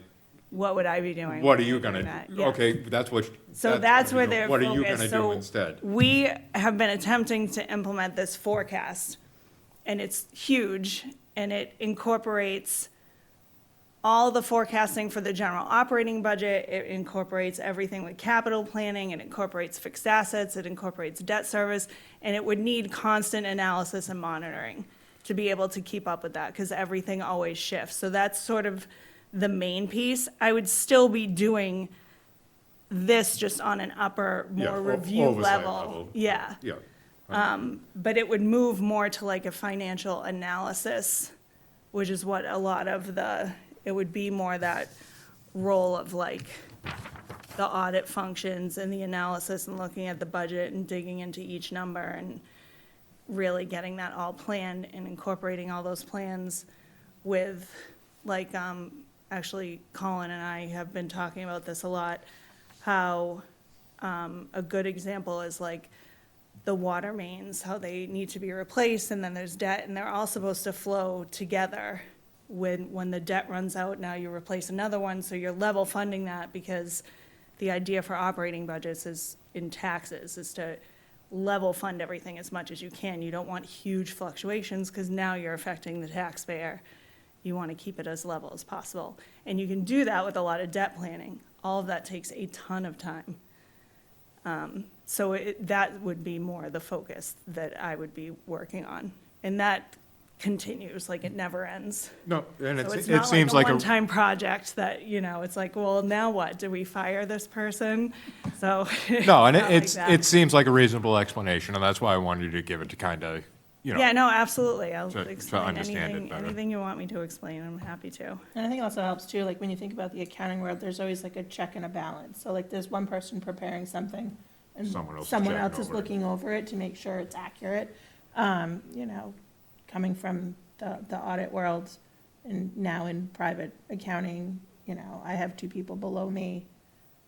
What would I be doing? what are when you I'm gonna, doing that? Yeah. okay, that's what. So that's what where you're they're doing. focused. What are you gonna So do instead? we have been attempting to implement this forecast, and it's huge, and it incorporates all the forecasting for the general operating budget. It incorporates everything with capital planning, it incorporates fixed assets, it incorporates debt service, and it would need constant analysis and monitoring to be able to keep up with that, because everything always shifts. So that's sort of the main piece. I would still be doing this just on an upper, Yeah, more review oversight level. level. Yeah, Yeah, but it would move more to like a financial analysis, which is what a lot of it would be more that role of like the audit functions and the analysis and looking at the budget and digging into each number and really getting that all planned and incorporating all those plans with, like, actually Colin and I have been talking about this a lot, how a good example is like the water mains, how they need to be replaced, and then there's debt, and they're all supposed to flow together. When the debt runs out, now you replace another one, so you're level funding that, because the idea for operating budgets is, in taxes, is to level fund everything as much as you can. You don't want huge fluctuations, because now you're affecting the taxpayer. You want to keep it as level as possible. And you can do that with a lot of debt planning. all of that takes a ton of time. So that would be more the focus that I would be working on. And that continues, like, it never ends. No, and So it's it not seems like like a a, one-time project that, it's like, well, now what? Do we fire this person? So. no, and not like that. it seems like a reasonable explanation, and that's why I wanted you to give it to kind of, Yeah, no, absolutely. I'll to explain understand it anything, better. anything you want me to explain, I'm happy to. And I think it also helps too, like when you think about the accounting world, there's always like a check and a balance. So like there's one person preparing something and Someone else is someone checking else is over it. looking over it to make sure it's accurate. Coming from the audit world and now in private accounting, I have two people below me.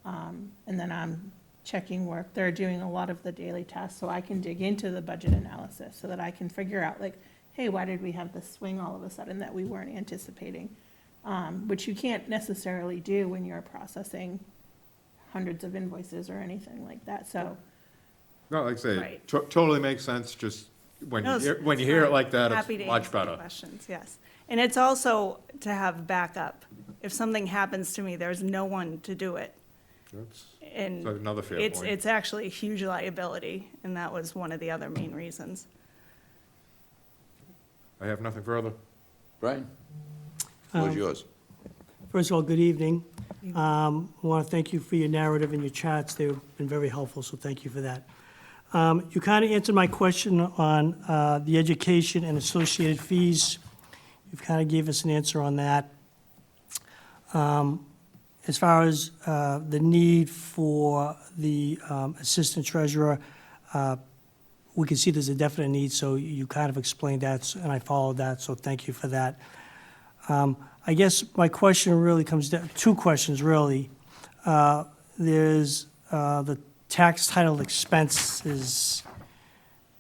And then I'm checking work. They're doing a lot of the daily tasks, so I can dig into the budget analysis so that I can figure out like, hey, why did we have this swing all of a sudden that we weren't anticipating? Which you can't necessarily do when you're processing hundreds of invoices or anything like that, so. no, like I say, Right. totally makes sense, just when No, you it's hear it fine. like that, Happy to it's much answer any better. questions, yes. And it's also to have backup. If something happens to me, there's no one to do it. That's And that's another fair it's, point. it's actually a huge liability, and that was one of the other main reasons. I have nothing further. Brian? Floor's yours. First of all, good evening. I want to thank you for your narrative and your charts. They've been very helpful, so thank you for that. You kind of answered my question on the education and associated fees. You've kind of gave us an answer on that. As far as the need for the assistant treasurer, we can see there's a definite need, so you kind of explained that, and I followed that, so thank you for that. I guess my question really comes down, two questions, really. There's the tax title expenses.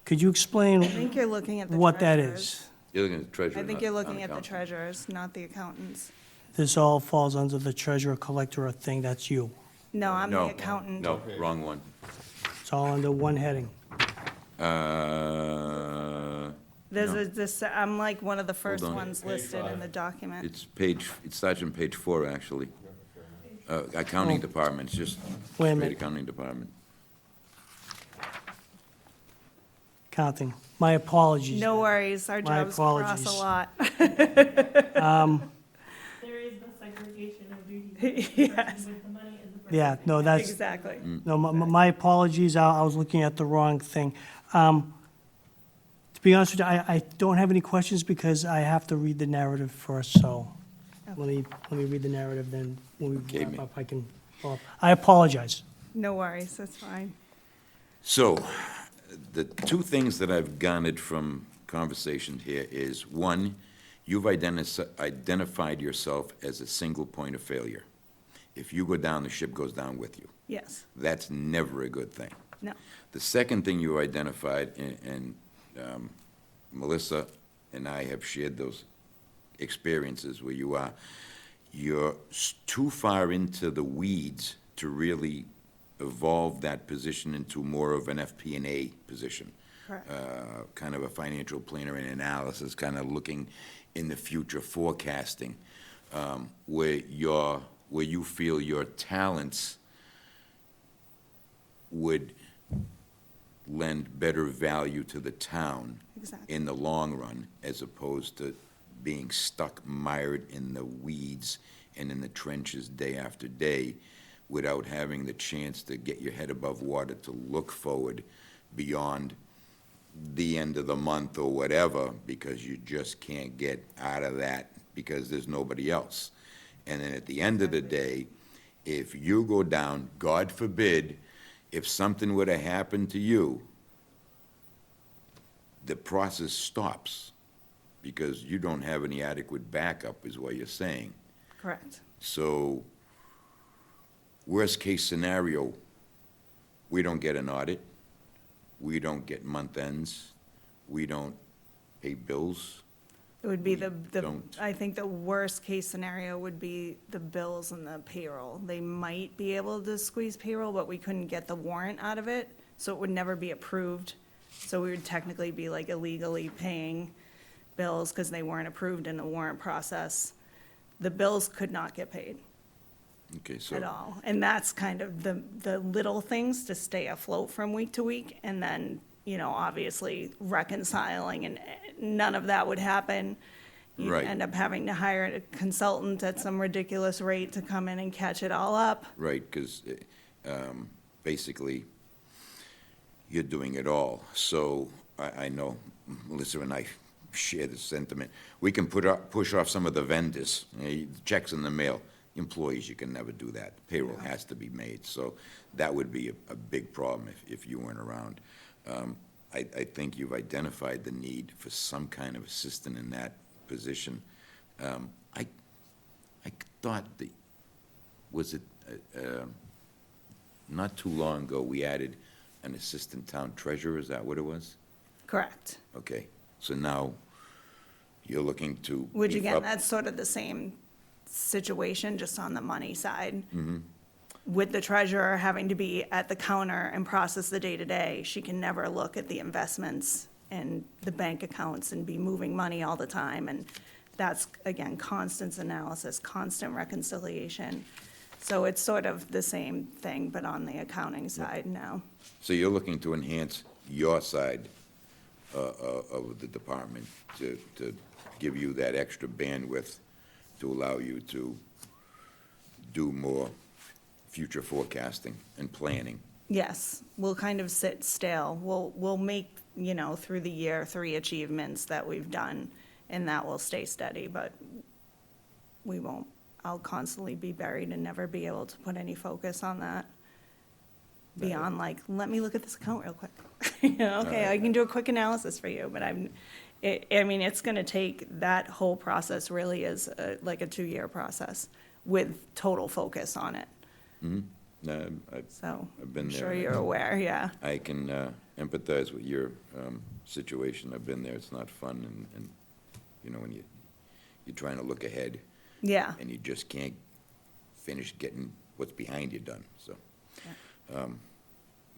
Could you I explain think you're looking at the what that treasurers. is? You're looking at the treasurer. I think not- you're not looking at the accountant. treasurers, not the accountants. This all falls under the treasurer collector thing, that's you. No, I'm the No, accountant. No, wrong one. It's all under one heading. There's No. this, I'm like one of the first on. ones listed in the document. It starts on page 4, actually. Accounting department, it's just Wait a straight minute. accounting department. Counting. My apologies. No worries, our My jobs cross apologies. a lot. There is the segregation of duties. Yes. With the money and the. Yeah, no, that's, Exactly. no, my apologies, I was looking at the wrong thing. To be honest with you, I don't have any questions because I have to read the narrative first, so let me read the narrative, then when we Okay, wrap ma'am. up, I can follow up. I apologize. No worries, that's fine. So, the two things that I've garnered from conversation here is, one, you've identified yourself as a single point of failure. If you go down, the ship goes down with you. Yes, That's never a good thing. no, The second thing you identified, and Melissa and I have shared those experiences where you're too far into the weeds to really evolve that position into more of an FP&A position. correct. Kind of a financial planner and analysis, kind of looking in the future, forecasting, where you feel your talents would lend better value to the town Exactly. in the long run, as opposed to being stuck mired in the weeds and in the trenches day after day without having the chance to get your head above water to look forward beyond the end of the month or whatever, because you just can't get out of that because there's nobody else. And then at the end of the day, if you go down, God forbid, if something were to happen to you, the process stops because you don't have any adequate backup, is what you're saying. Correct. So, worst-case scenario, we don't get an audit, we don't get month ends, we don't pay bills. It would be We don't. I think the worst case scenario would be the bills and the payroll. They might be able to squeeze payroll, but we couldn't get the warrant out of it, so it would never be approved. So we would technically be like illegally paying bills because they weren't approved in the warrant process. The bills could not get paid. Okay, so. at all. And that's kind of the little things to stay afloat from week to week, and then, you know, obviously reconciling, and none of that would happen. You'd Right. end up having to hire a consultant at some ridiculous rate to come in and catch it all up. Right, because basically, you're doing it all. So I know Melissa and I share the sentiment. We can push off some of the vendors, checks in the mail. Employees, you can never do that. Payroll has to be made. So that would be a big problem if you weren't around. I think you've identified the need for some kind of assistant in that position. I thought was it, not too long ago, we added an assistant town treasurer, is that what it was? Correct. Okay, so now you're looking to. Which beef again, up- that's sort of the same situation, just on the money side. With the treasurer having to be at the counter and process the day-to-day, she can never look at the investments and the bank accounts and be moving money all the time. And that's, again, constant analysis, constant reconciliation. So it's sort of the same thing, but on the side now. So you're looking to enhance your side of the department to give you that extra bandwidth to allow you to do more future forecasting and planning. Yes, we'll kind of sit still. We'll make, you know, through the year, 3 achievements that we've done, and that will stay steady, but we won't, I'll constantly be buried and never be able to put any focus on that. Beyond like, let me look at this account real quick. You know, okay, I can do a quick analysis for you, but I mean, it's gonna take, that whole process really is like a 2-year process with total focus on it. So, I've been I'm there. sure you're aware, yeah. I can empathize with your situation. I've been there. It's not fun, and you know, when you're trying to look ahead, Yeah, and you just can't finish getting what's behind you done, so.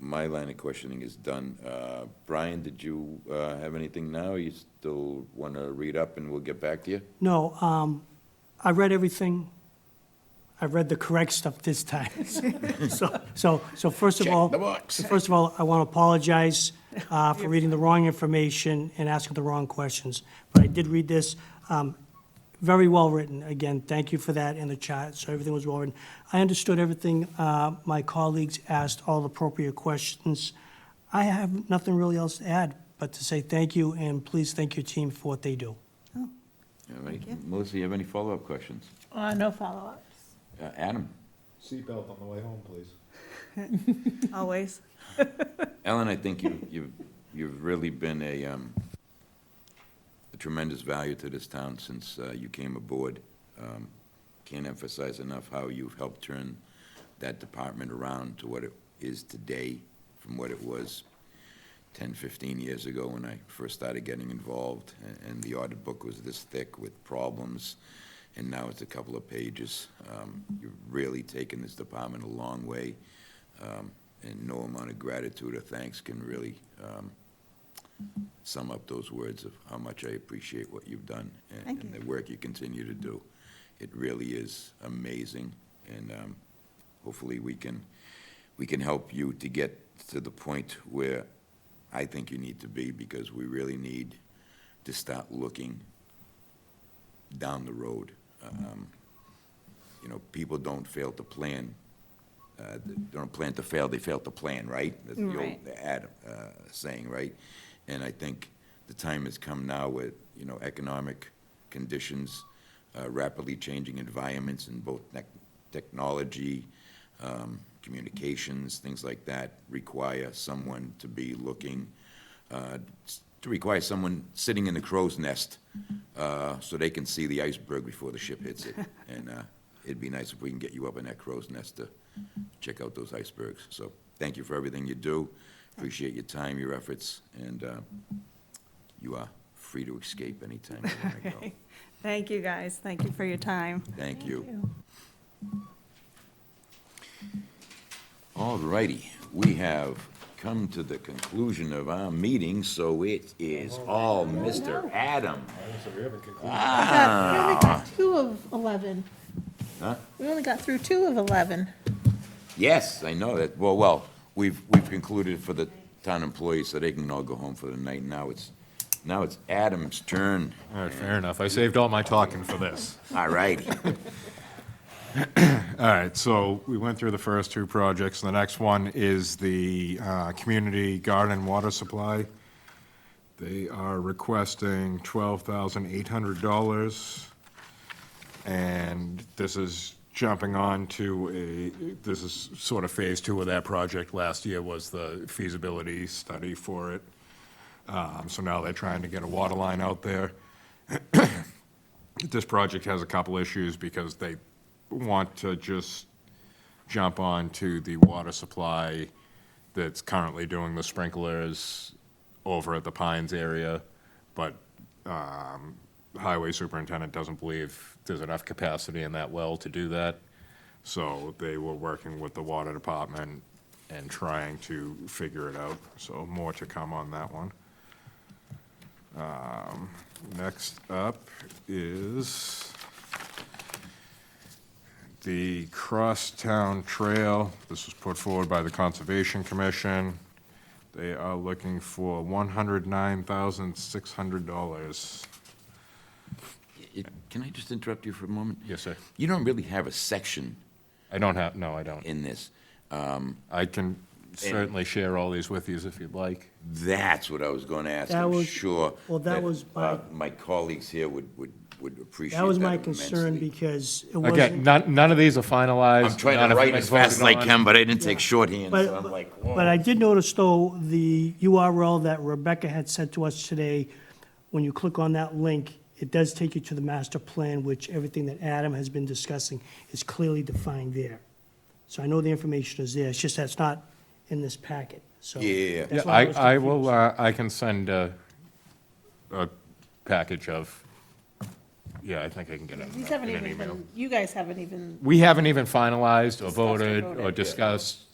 My line of questioning is done. Brian, did you have anything now? You still want to read up, and we'll get back to you? No, I read everything. I read the correct stuff this time. So first of Check all, the box. first of all, I want to apologize for reading the wrong information and asking the wrong questions. But I did read this. Very well written. Again, thank you for that in the chat, so everything was well written. I understood everything. My colleagues asked all appropriate questions. I have nothing really else to add, but to say thank you, and please thank your team for what they do. All right. Melissa, you have any follow-up questions? No follow-ups. Adam? Seatbelt on the way home, please. always. Ellen, I think you've really been a tremendous value to this town since you came aboard. Can't emphasize enough how you've helped turn that department around to what it is today from what it was 10, 15 years ago when I first started getting involved, and the audit book was this thick with problems, and now it's a couple of pages. You've really taken this department a long way, and no amount of gratitude or thanks can really sum up those words of how much I appreciate what you've done Thank and you. the work you continue to do. It really is amazing, and hopefully we can help you to get to the point where I think you need to be, because we really need to start looking down the road. You know, people don't fail to plan, they don't plan to fail, they fail to plan, right? That's the old Right. saying, right? And I think the time has come now with, you know, economic conditions, rapidly changing environments in both technology, communications, things like that, require someone to be looking, to require someone sitting in the crow's nest, so they can see the iceberg before the ship hits it. And it'd be nice if we can get you up in that crow's nest to check out those icebergs. So thank you for everything you do. Appreciate your time, your efforts, and you are free to escape anytime you want to go. Thank you, guys. Thank you for your time. Thank you. All righty, we have come to the conclusion of our meeting, so it is all Mr. Adam. So we haven't concluded. Yeah, we got 2 of 11. Huh? We only got through 2 of 11. Yes, I know that. Well, we've concluded for the town employees so they can all go home for the night. Now it's Adam's turn. All right, fair enough. I saved all my talking for this. All righty. All right, so we went through the first two projects. The next one is the community garden water supply. They are requesting $12,800. And this is jumping on to this is sort of phase two of that project. Last year was the feasibility study for it. So now they're trying to get a water line out there. This project has a couple issues because they want to just jump on to the water supply that's currently doing the sprinklers over at the Pines area, but highway superintendent doesn't believe there's enough capacity in that well to do that. So they were working with the water department and trying to figure it out. So more to come on that one. Next up is the Crosstown Trail. This was put forward by the Conservation Commission. They are looking for $109,600. Can I just interrupt you for a moment? Yes, sir. You don't really have a section I don't have, no, I don't. in this. I can certainly share all these with you if you'd like. That's what I was going to ask. That I'm was- sure. well, that was my- My colleagues here would appreciate that That was my immensely. concern because it Again, wasn't. none of these are finalized. I'm trying None to of them write been as fast as I voted on. can, but I didn't take shorthand, But- so I'm like, whoa. But I did notice, though, the URL that Rebecca had sent to us today, when you click on that link, it does take you to the master plan, which everything that Adam has been discussing is clearly defined there. So I know the information is there, it's just that's not in this packet, so. Yeah. that's why was I will, confused. I can send a package of, yeah, I think I can get it These in haven't an even email. been, you guys haven't even, We haven't even finalized or Discussed or voted or voted. discussed.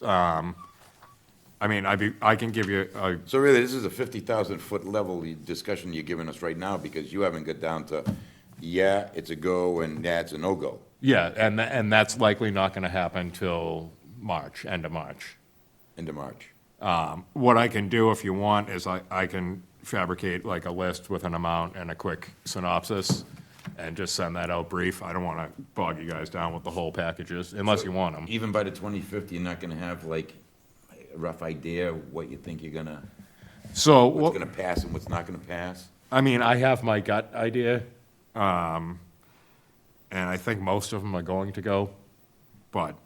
I mean, I can give you, So really, this is a 50,000-foot level discussion you're giving us right now, because you haven't got down to, yeah, it's a go, and yeah, it's a no-go. yeah, and that's likely not going to happen till March, end of March. Into March. What I can do if you want is I can fabricate like a list with an amount and a quick synopsis and just send that out brief. I don't want to bog you guys down with the whole packages unless you want them. Even by the 25th, you're not gonna have like a rough idea what you think you're gonna, So, what's what- gonna pass and what's not gonna pass? I mean, I have my gut idea, and I think most of them are going to go, but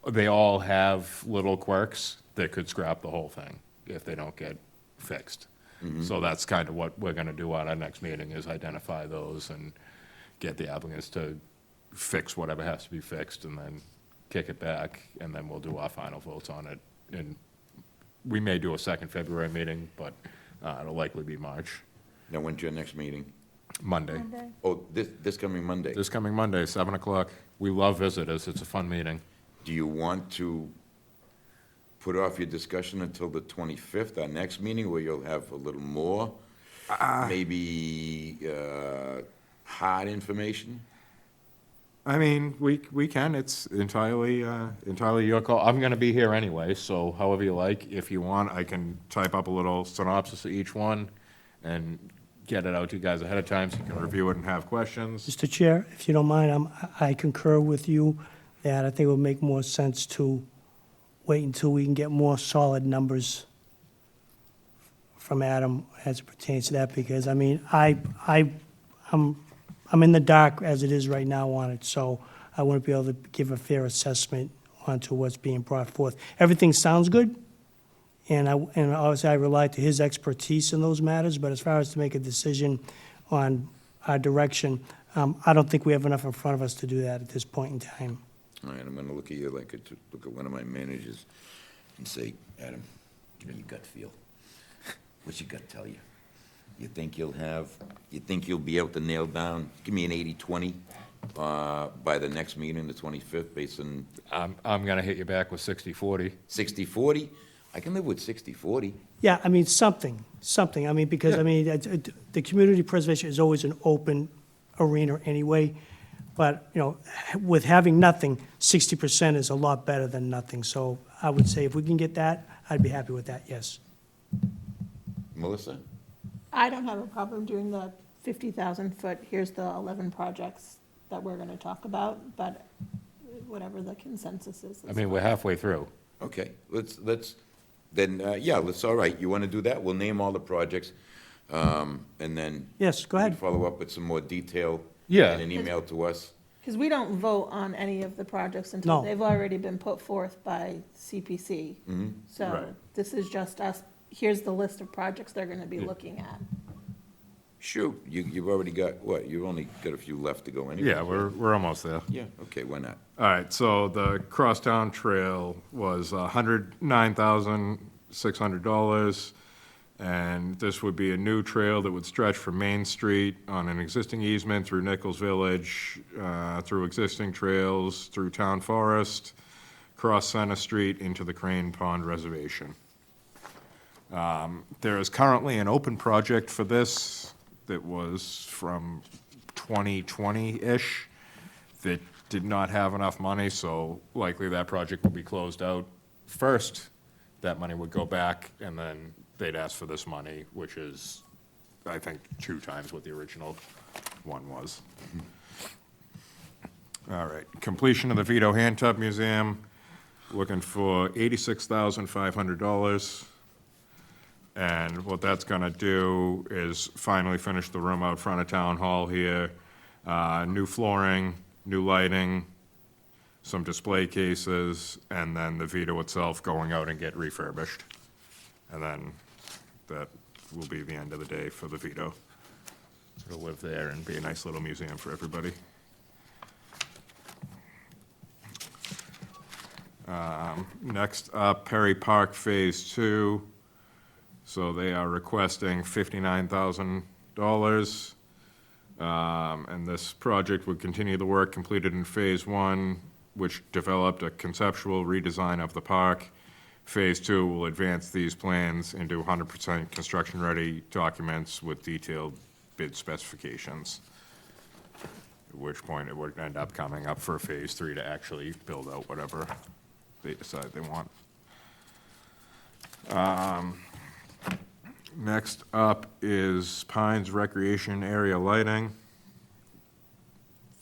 they all have little quirks that could scrap the whole thing if they don't get fixed. So that's kind of what we're gonna do at our next meeting, is identify those and get the applicants to fix whatever has to be fixed, and then kick it back, and then we'll do our final votes on it. And we may do a second February meeting, but it'll likely be March, Now, when's your next meeting? Monday. Oh, this coming Monday. This coming Monday, 7 o'clock. We love visitors. It's a fun meeting. Do you want to put off your discussion until the 25th, our next meeting, where you'll have a little more, maybe hard information? I mean, we can. It's entirely your call. I'm going to be here anyway, so however you like. If you want, I can type up a little synopsis of each one and get it out to you guys ahead of time so you can review it and have questions. Mr. Chair, if you don't mind, I concur with you that I think it would make more sense to wait until we can get more solid numbers from Adam as it pertains to that, because, I mean, I'm in the dark as it is right now on it, so I wouldn't be able to give a fair assessment onto what's being brought forth. Everything sounds good, and obviously I rely to his expertise in those matters, but as far as to make a decision on our direction, I don't think we have enough in front of us to do that at this point in time. All right, I'm gonna look at you like, look at one of my managers and say, Adam, give me your gut feel. What's your gut tell you? You think you'll be able to nail down, give me an 80-20 by the next meeting, the 25th, based on I'm going to hit you back with 60-40. 60-40? I can live with 60-40. Yeah, I mean, something, I mean, because, I mean, the community preservation is always an open arena anyway, But, you know, with having nothing, 60% is a lot better than nothing. So I would say if we can get that, I'd be happy with that, yes. Melissa? I don't have a problem doing the 50,000 foot, here's the 11 projects that we're gonna talk about, but whatever the consensus is. I mean, we're halfway through. Okay, then, yeah, all right, you want to do that? We'll name all the projects, and then. Yes, go ahead. Follow up with some more detail. Yeah. In an email to us. Because we don't vote on any of the projects until No. they've already been put forth by CPC. So Right. this is just us, here's the list of projects they're gonna be looking at. Shoot, you've already got, what, you've only got a few left to go anyway. Yeah, we're almost there. Yeah, okay, why not? All right, so the Crosstown Trail was $109,600. And this would be a new trail that would stretch from Main Street on an existing easement through Nichols Village, through existing trails, through Town Forest, cross Center Street into the Crane Pond Reservation. There is currently an open project for this that was from 2020-ish that did not have enough money, so likely that project will be closed out first. That money would go back, and then they'd ask for this money, which is, I think, 2 times what the original one was. All right, completion of the Vito Hand Tub Museum, looking for $86,500. And what that's gonna do is finally finish the room out front of Town Hall here, new flooring, new lighting, some display cases, and then the Vito itself going out and get refurbished. And then that will be the end of the day for the Vito. It'll live there and be a nice little museum for everybody. Next up, Perry Park Phase 2. So they are requesting $59,000. And this project would continue the work completed in Phase 1, which developed a conceptual redesign of the park. Phase 2 will advance these plans into 100% construction-ready documents with detailed bid specifications, at which point it would end up coming up for Phase 3 to actually build out whatever they decide they want. Next up is Pines Recreation Area Lighting.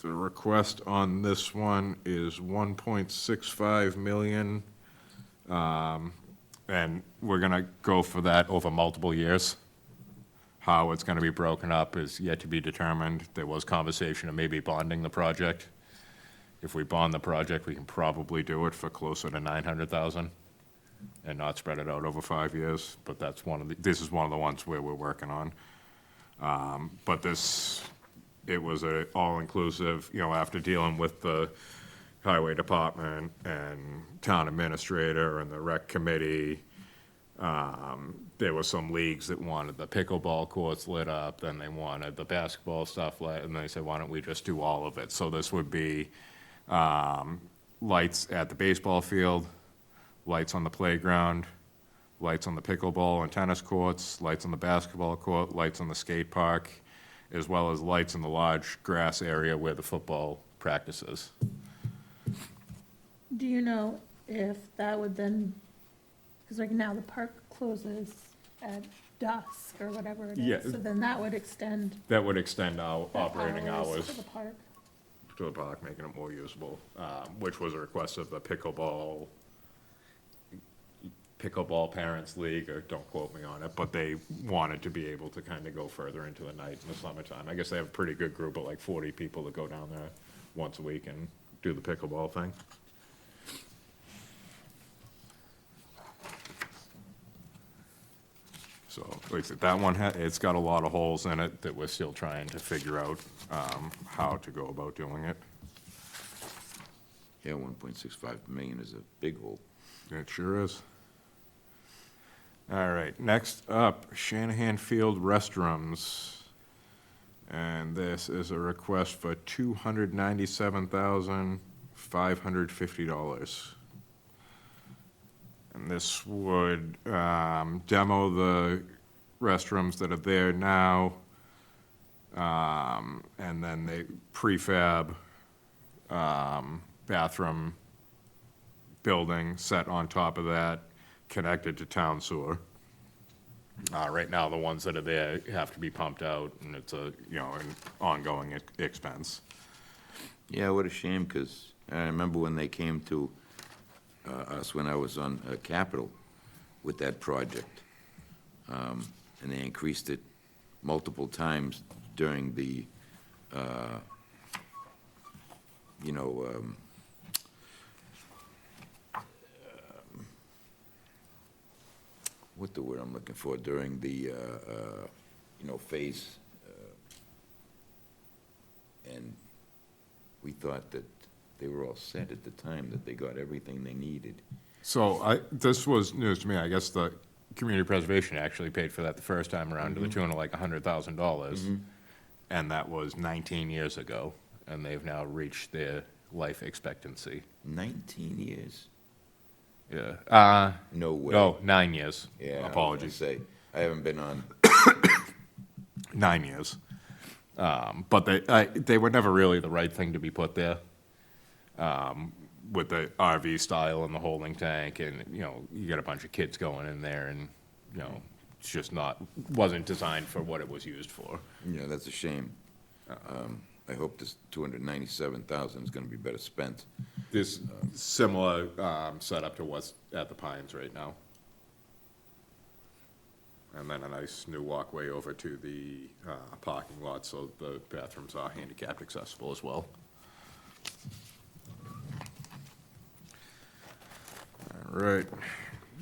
The request on this one is $1.65 million. And we're gonna go for that over multiple years. How it's gonna be broken up is yet to be determined. There was conversation of maybe bonding the project. If we bond the project, we can probably do it for closer to $900,000 and not spread it out over 5 years, but this is one of the ones where we're working on. But it was a all-inclusive, after dealing with the highway department and town administrator and the rec committee, there were some leagues that wanted the pickleball courts lit up, then they wanted the basketball stuff lit, and they said, why don't we just do all of it? So this would be lights at the baseball field, lights on the playground, lights on the pickleball and tennis courts, lights on the basketball court, lights on the skate park, as well as lights in the large grass area where the football practices. Do you know if that would then, because like now the park closes at dusk or whatever it Yeah. is, so then that would extend That would extend our the operating hours to the park. to the park, making it more usable, which was a request of the pickleball Parents League, or don't quote me on it, but they wanted to be able to kind of go further into the night in the summertime. I guess they have a pretty good group of like 40 people that go down there once a week and do the pickleball thing. So, like I said, that one, it's got a lot of holes in it that we're still trying to figure out how to go about doing it. Yeah, 1.65 million is a big hole. It sure is. All right, next up, Shanahan Field restrooms. And this is a request for $297,550. And this would demo the restrooms that are there now, and then they prefab bathroom building set on top of that, connected to town sewer. Right now, the ones that are there have to be pumped out, and it's a, an ongoing expense. Yeah, what a shame, because I remember when they came to us when I was on Capitol with that project, and they increased it multiple times during the, what the word I'm looking for, during the, phase, and we thought that they were all set at the time, that they got everything they needed. So this was news to me. I guess the Community Preservation actually paid for that the first time around to the tune of like $100,000. And that was 19 years ago, and they've now reached their life expectancy. 19 years? Yeah. No way. No, 9 years. Yeah, I was gonna Apologies. say, I haven't been on, 9 years. But they were never really the right thing to be put there. With the RV style and the holding tank, and, you got a bunch of kids going in there, and, it's just wasn't designed for what it was used for. that's a shame. I hope this 297,000 is gonna be better spent. This similar setup to what's at the Pines right now. And then a nice new walkway over to the parking lot, so the bathrooms are handicapped accessible as well. All right.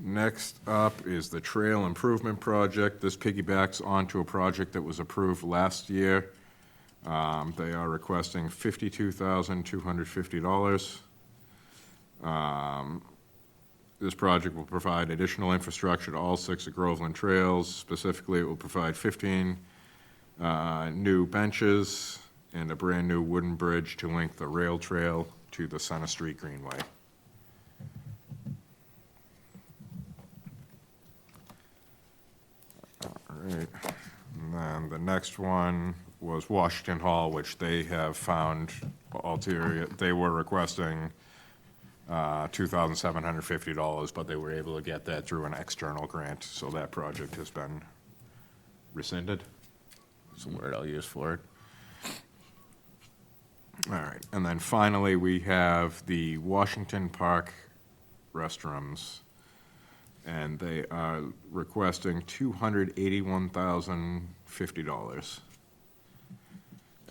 Next up is the Trail Improvement Project. This piggybacks onto a project that was approved last year. They are requesting $52,250. This project will provide additional infrastructure to all 6 of Groveland trails. Specifically, it will provide 15 new benches and a brand-new wooden bridge to link the rail trail to the Center Street Greenway. All right. And then the next one was Washington Hall, which they have found ulterior. They were requesting $2,750, but they were able to get that through an external grant, so that project has been rescinded. That's the word I'll use for it. All right, and then finally, we have the Washington Park restrooms, and they are requesting $281,050.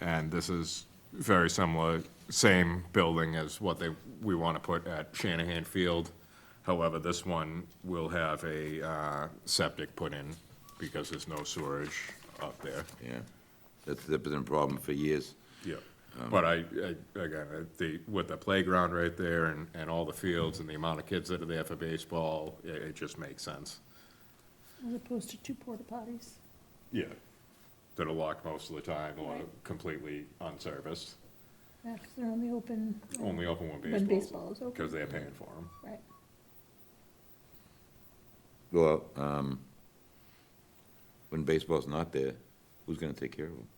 And this is very similar, same building as what we want to put at Shanahan Field. However, this one will have a septic put in because there's no storage up there. Yeah, that's been a problem for years. Yeah. But with the playground right there and all the fields and the amount of kids that are there for baseball, it just makes sense. As opposed to 2 porta potties. Yeah. That are locked most of the time or completely unserviced. Yeah, 'cause they're only open. Only open when When baseball's. baseball is open. Because they're paying for them. Right. Well, when baseball's not there, who's gonna take care of them?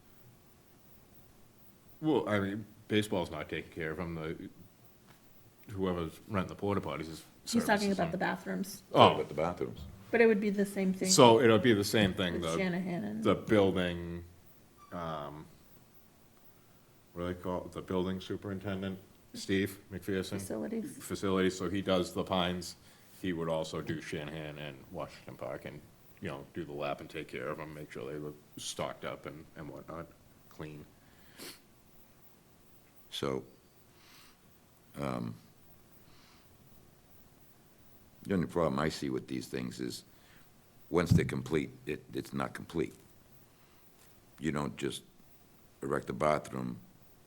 Well, I mean, baseball's not taking care of them. Whoever's renting the porta potties is. He's talking services about the them. bathrooms, What Oh, about the bathrooms? but it would be the same thing. so it'll be the same thing. With The Shanahan and. the building, what do they call it? The building superintendent, Steve McPherson. Facilities. Facilities, so he does the Pines. He would also do Shanahan and Washington Park and, do the lap and take care of them, make sure they look stocked up and whatnot, clean. So, the only problem I see with these things is, once they're complete, it's not complete. You don't just erect a bathroom,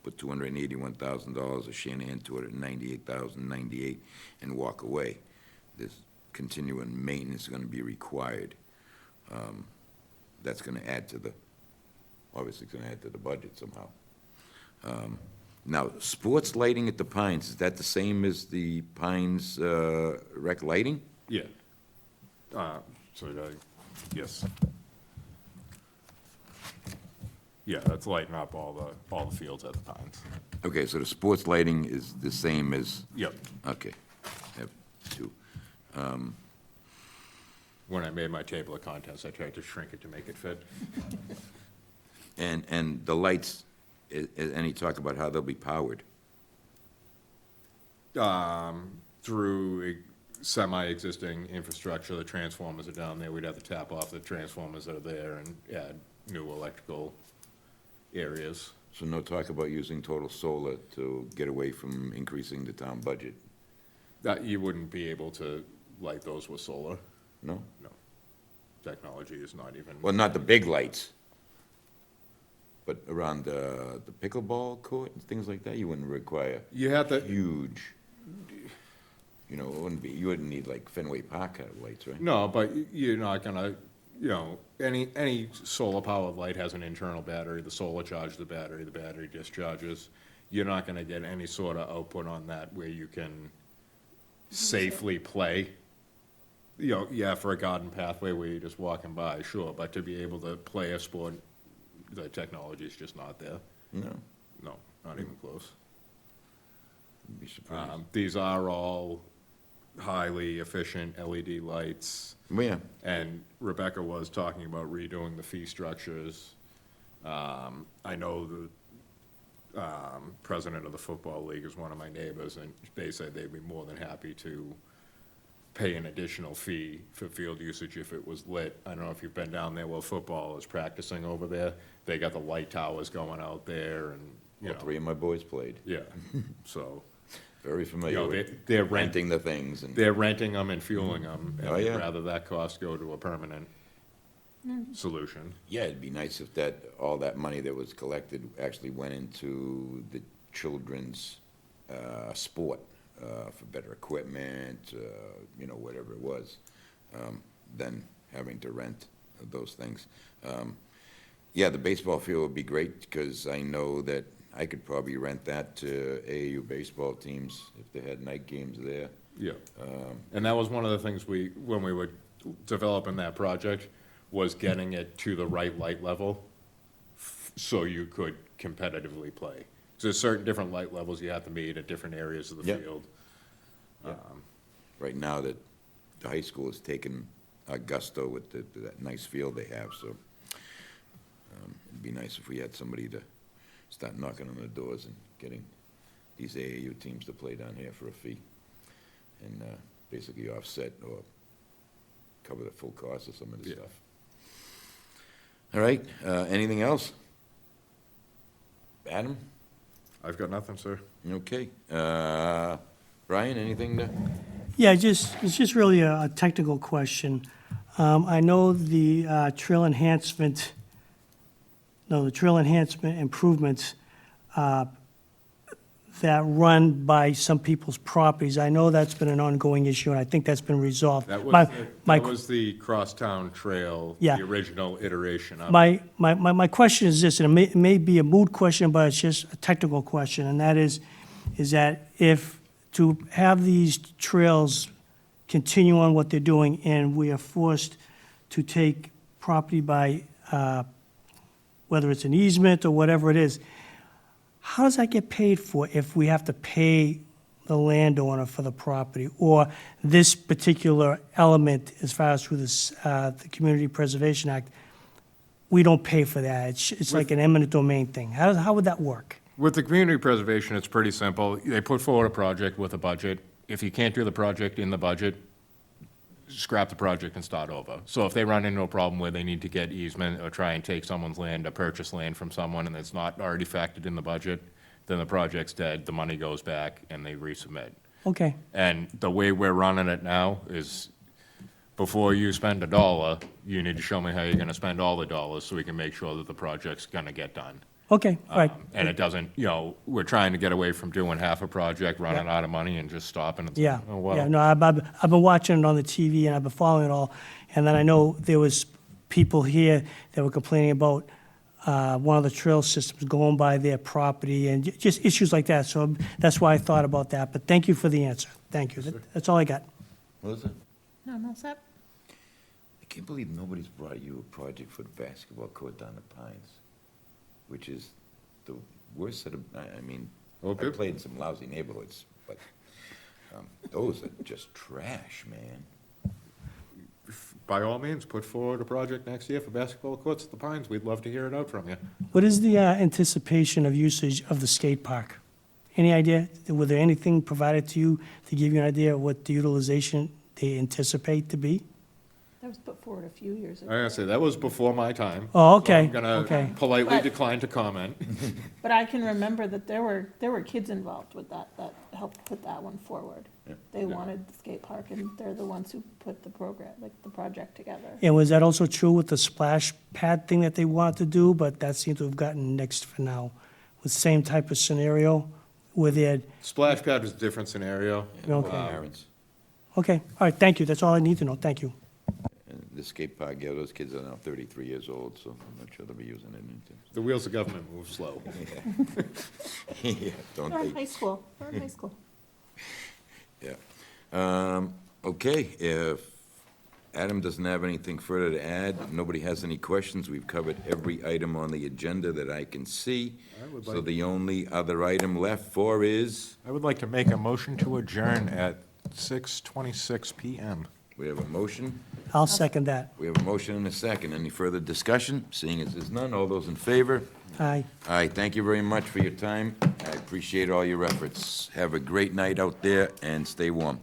put $281,000, or Shanahan $298,098, and walk away. There's continuing maintenance gonna be required. That's gonna add to obviously it's gonna add to the budget somehow. Now, sports lighting at the Pines, is that the same as the Pines rec lighting? Yeah. Yes. Yeah, that's lighting up all the fields at the Pines. Okay, so the sports lighting is the same as, Yep. okay, have two. When I made my table of contents, I tried to shrink it to make it fit. And the lights, any talk about how they'll be powered? Through semi-existing infrastructure, the transformers are down there, we'd have to tap off the transformers that are there and add new electrical areas. So no talk about using total solar to get away from increasing the town budget? That, you wouldn't be able to light those with solar, No? no. Technology is not even. Well, not the big lights, but around the pickleball court and things like that, you wouldn't require You have to, huge, you know, it wouldn't be, you wouldn't need like Fenway Park kind of lights, right? no, but you're not gonna, you know, any solar-powered light has an internal battery, the solar charges the battery discharges. You're not gonna get any sort of output on that where you can safely play. You know, yeah, for a garden pathway where you're just walking by, sure, but to be able to play a sport, the technology's just not there. No, No, not even close. I'd be surprised. These are all highly efficient LED lights. Well, yeah, And Rebecca was talking about redoing the fee structures. I know the president of the Football League is one of my neighbors, and they said they'd be more than happy to pay an additional fee for field usage if it was lit. I don't know if you've been down there while football is practicing over there. They got the light towers going out there and, you all know. three of my boys played. Yeah, so, Very you familiar know, with they're renting the things and. they're renting them and fueling them. Oh, And yeah. I'd rather that cost go to a permanent solution. Yeah, it'd be nice if that, all that money that was collected actually went into the children's sport, for better equipment, you know, whatever it was, than having to rent those things. Yeah, the baseball field would be great, because I know that I could probably rent that to AAU baseball teams if they had night games there. Yeah. And that was one of the things when we were developing that project, was getting it to the right light level so you could competitively play. So there's certain different light levels you have to meet at different areas of the Yep. field. Right now, that the high school has taken a gusto with that nice field they have, so it'd be nice if we had somebody to start knocking on the doors and getting these AAU teams to play down here for a fee, and basically offset or cover the full cost of some of this Yeah. stuff. All right, anything else? Adam? I've got nothing, sir. Okay. Brian, anything to? Yeah, it's just really a technical question. I know the trail enhancement improvements that run by some people's properties, I know that's been an ongoing issue, and I think that's been resolved. That My- my- was the crosstown trail, Yeah. the original iteration of it. My question is this, and it may be a moot question, but it's just a technical question, and that is that if, to have these trails continue on what they're doing, and we are forced to take property by, whether it's an easement or whatever it is, how does that get paid for if we have to pay the landowner for the property? Or this particular element, as far as through this, the Community Preservation Act, we don't pay for that? It's like an eminent domain thing. How would that work? With the community preservation, it's pretty simple. They put forward a project with a budget. If you can't do the project in the budget, scrap the project and start over. So if they run into a problem where they need to get easement or try and take someone's land or purchase land from someone and it's not already factored in the budget, then the project's dead, the money goes back, and they resubmit. Okay, And the way we're running it now is, before you spend $1, you need to show me how you're gonna spend all the dollars so we can make sure that the project's gonna get done. okay, all right. And it doesn't, you know, we're trying to get away from doing half a project, running out of money, and just stopping and Yeah, saying, oh, well. yeah, no, I've been watching it on the TV, and I've been following it all. And then I know there was people here that were complaining about one of the trail systems going by their property, and just issues like that. So that's why I thought about that. But thank you for the answer. Thank you. That's all I got. Melissa? No, I'm all set. I can't believe nobody's brought you a project for the basketball court down the Pines, which is the worst set of, I mean, I Okay. played in some lousy neighborhoods, but those are just trash, man. By all means, put forward a project next year for basketball courts at the Pines. We'd love to hear it out from you. What is the anticipation of usage of the skate park? Any idea? Were there anything provided to you to give you an idea of what the utilization they anticipate to be? That was put forward a few years I ago. gotta say, that was before my time. Oh, so okay, I'm gonna okay. politely But- decline to comment. But I can remember that there were kids involved with that helped put that one forward. Yeah. They wanted the skate park, and they're the ones who put the program, like the project together. And was that also true with the splash pad thing that they wanted to do, but that seemed to have gotten nixed for now? With the same type of scenario where they had, Splash pad was a different scenario. Okay. Parents. okay, all right, thank you, that's all I need to know, thank you. And the skate park, yeah, those kids are now 33 years old, so I'm not sure they'll be using it. The wheels of government move slow. Yeah, don't They're in they? high school, they're in high school. Yeah. Okay, if Adam doesn't have anything further to add, nobody has any questions, we've covered every item on the agenda that I can see. I would So like- the only other item left for is, I would like to make a motion to adjourn at 6:26 PM. we have a motion, I'll second that. we have a motion and a second. Any further discussion? Seeing as there's none, all those in favor? Aye. All right, thank you very much for your time. I appreciate all your efforts. Have a great night out there and stay warm.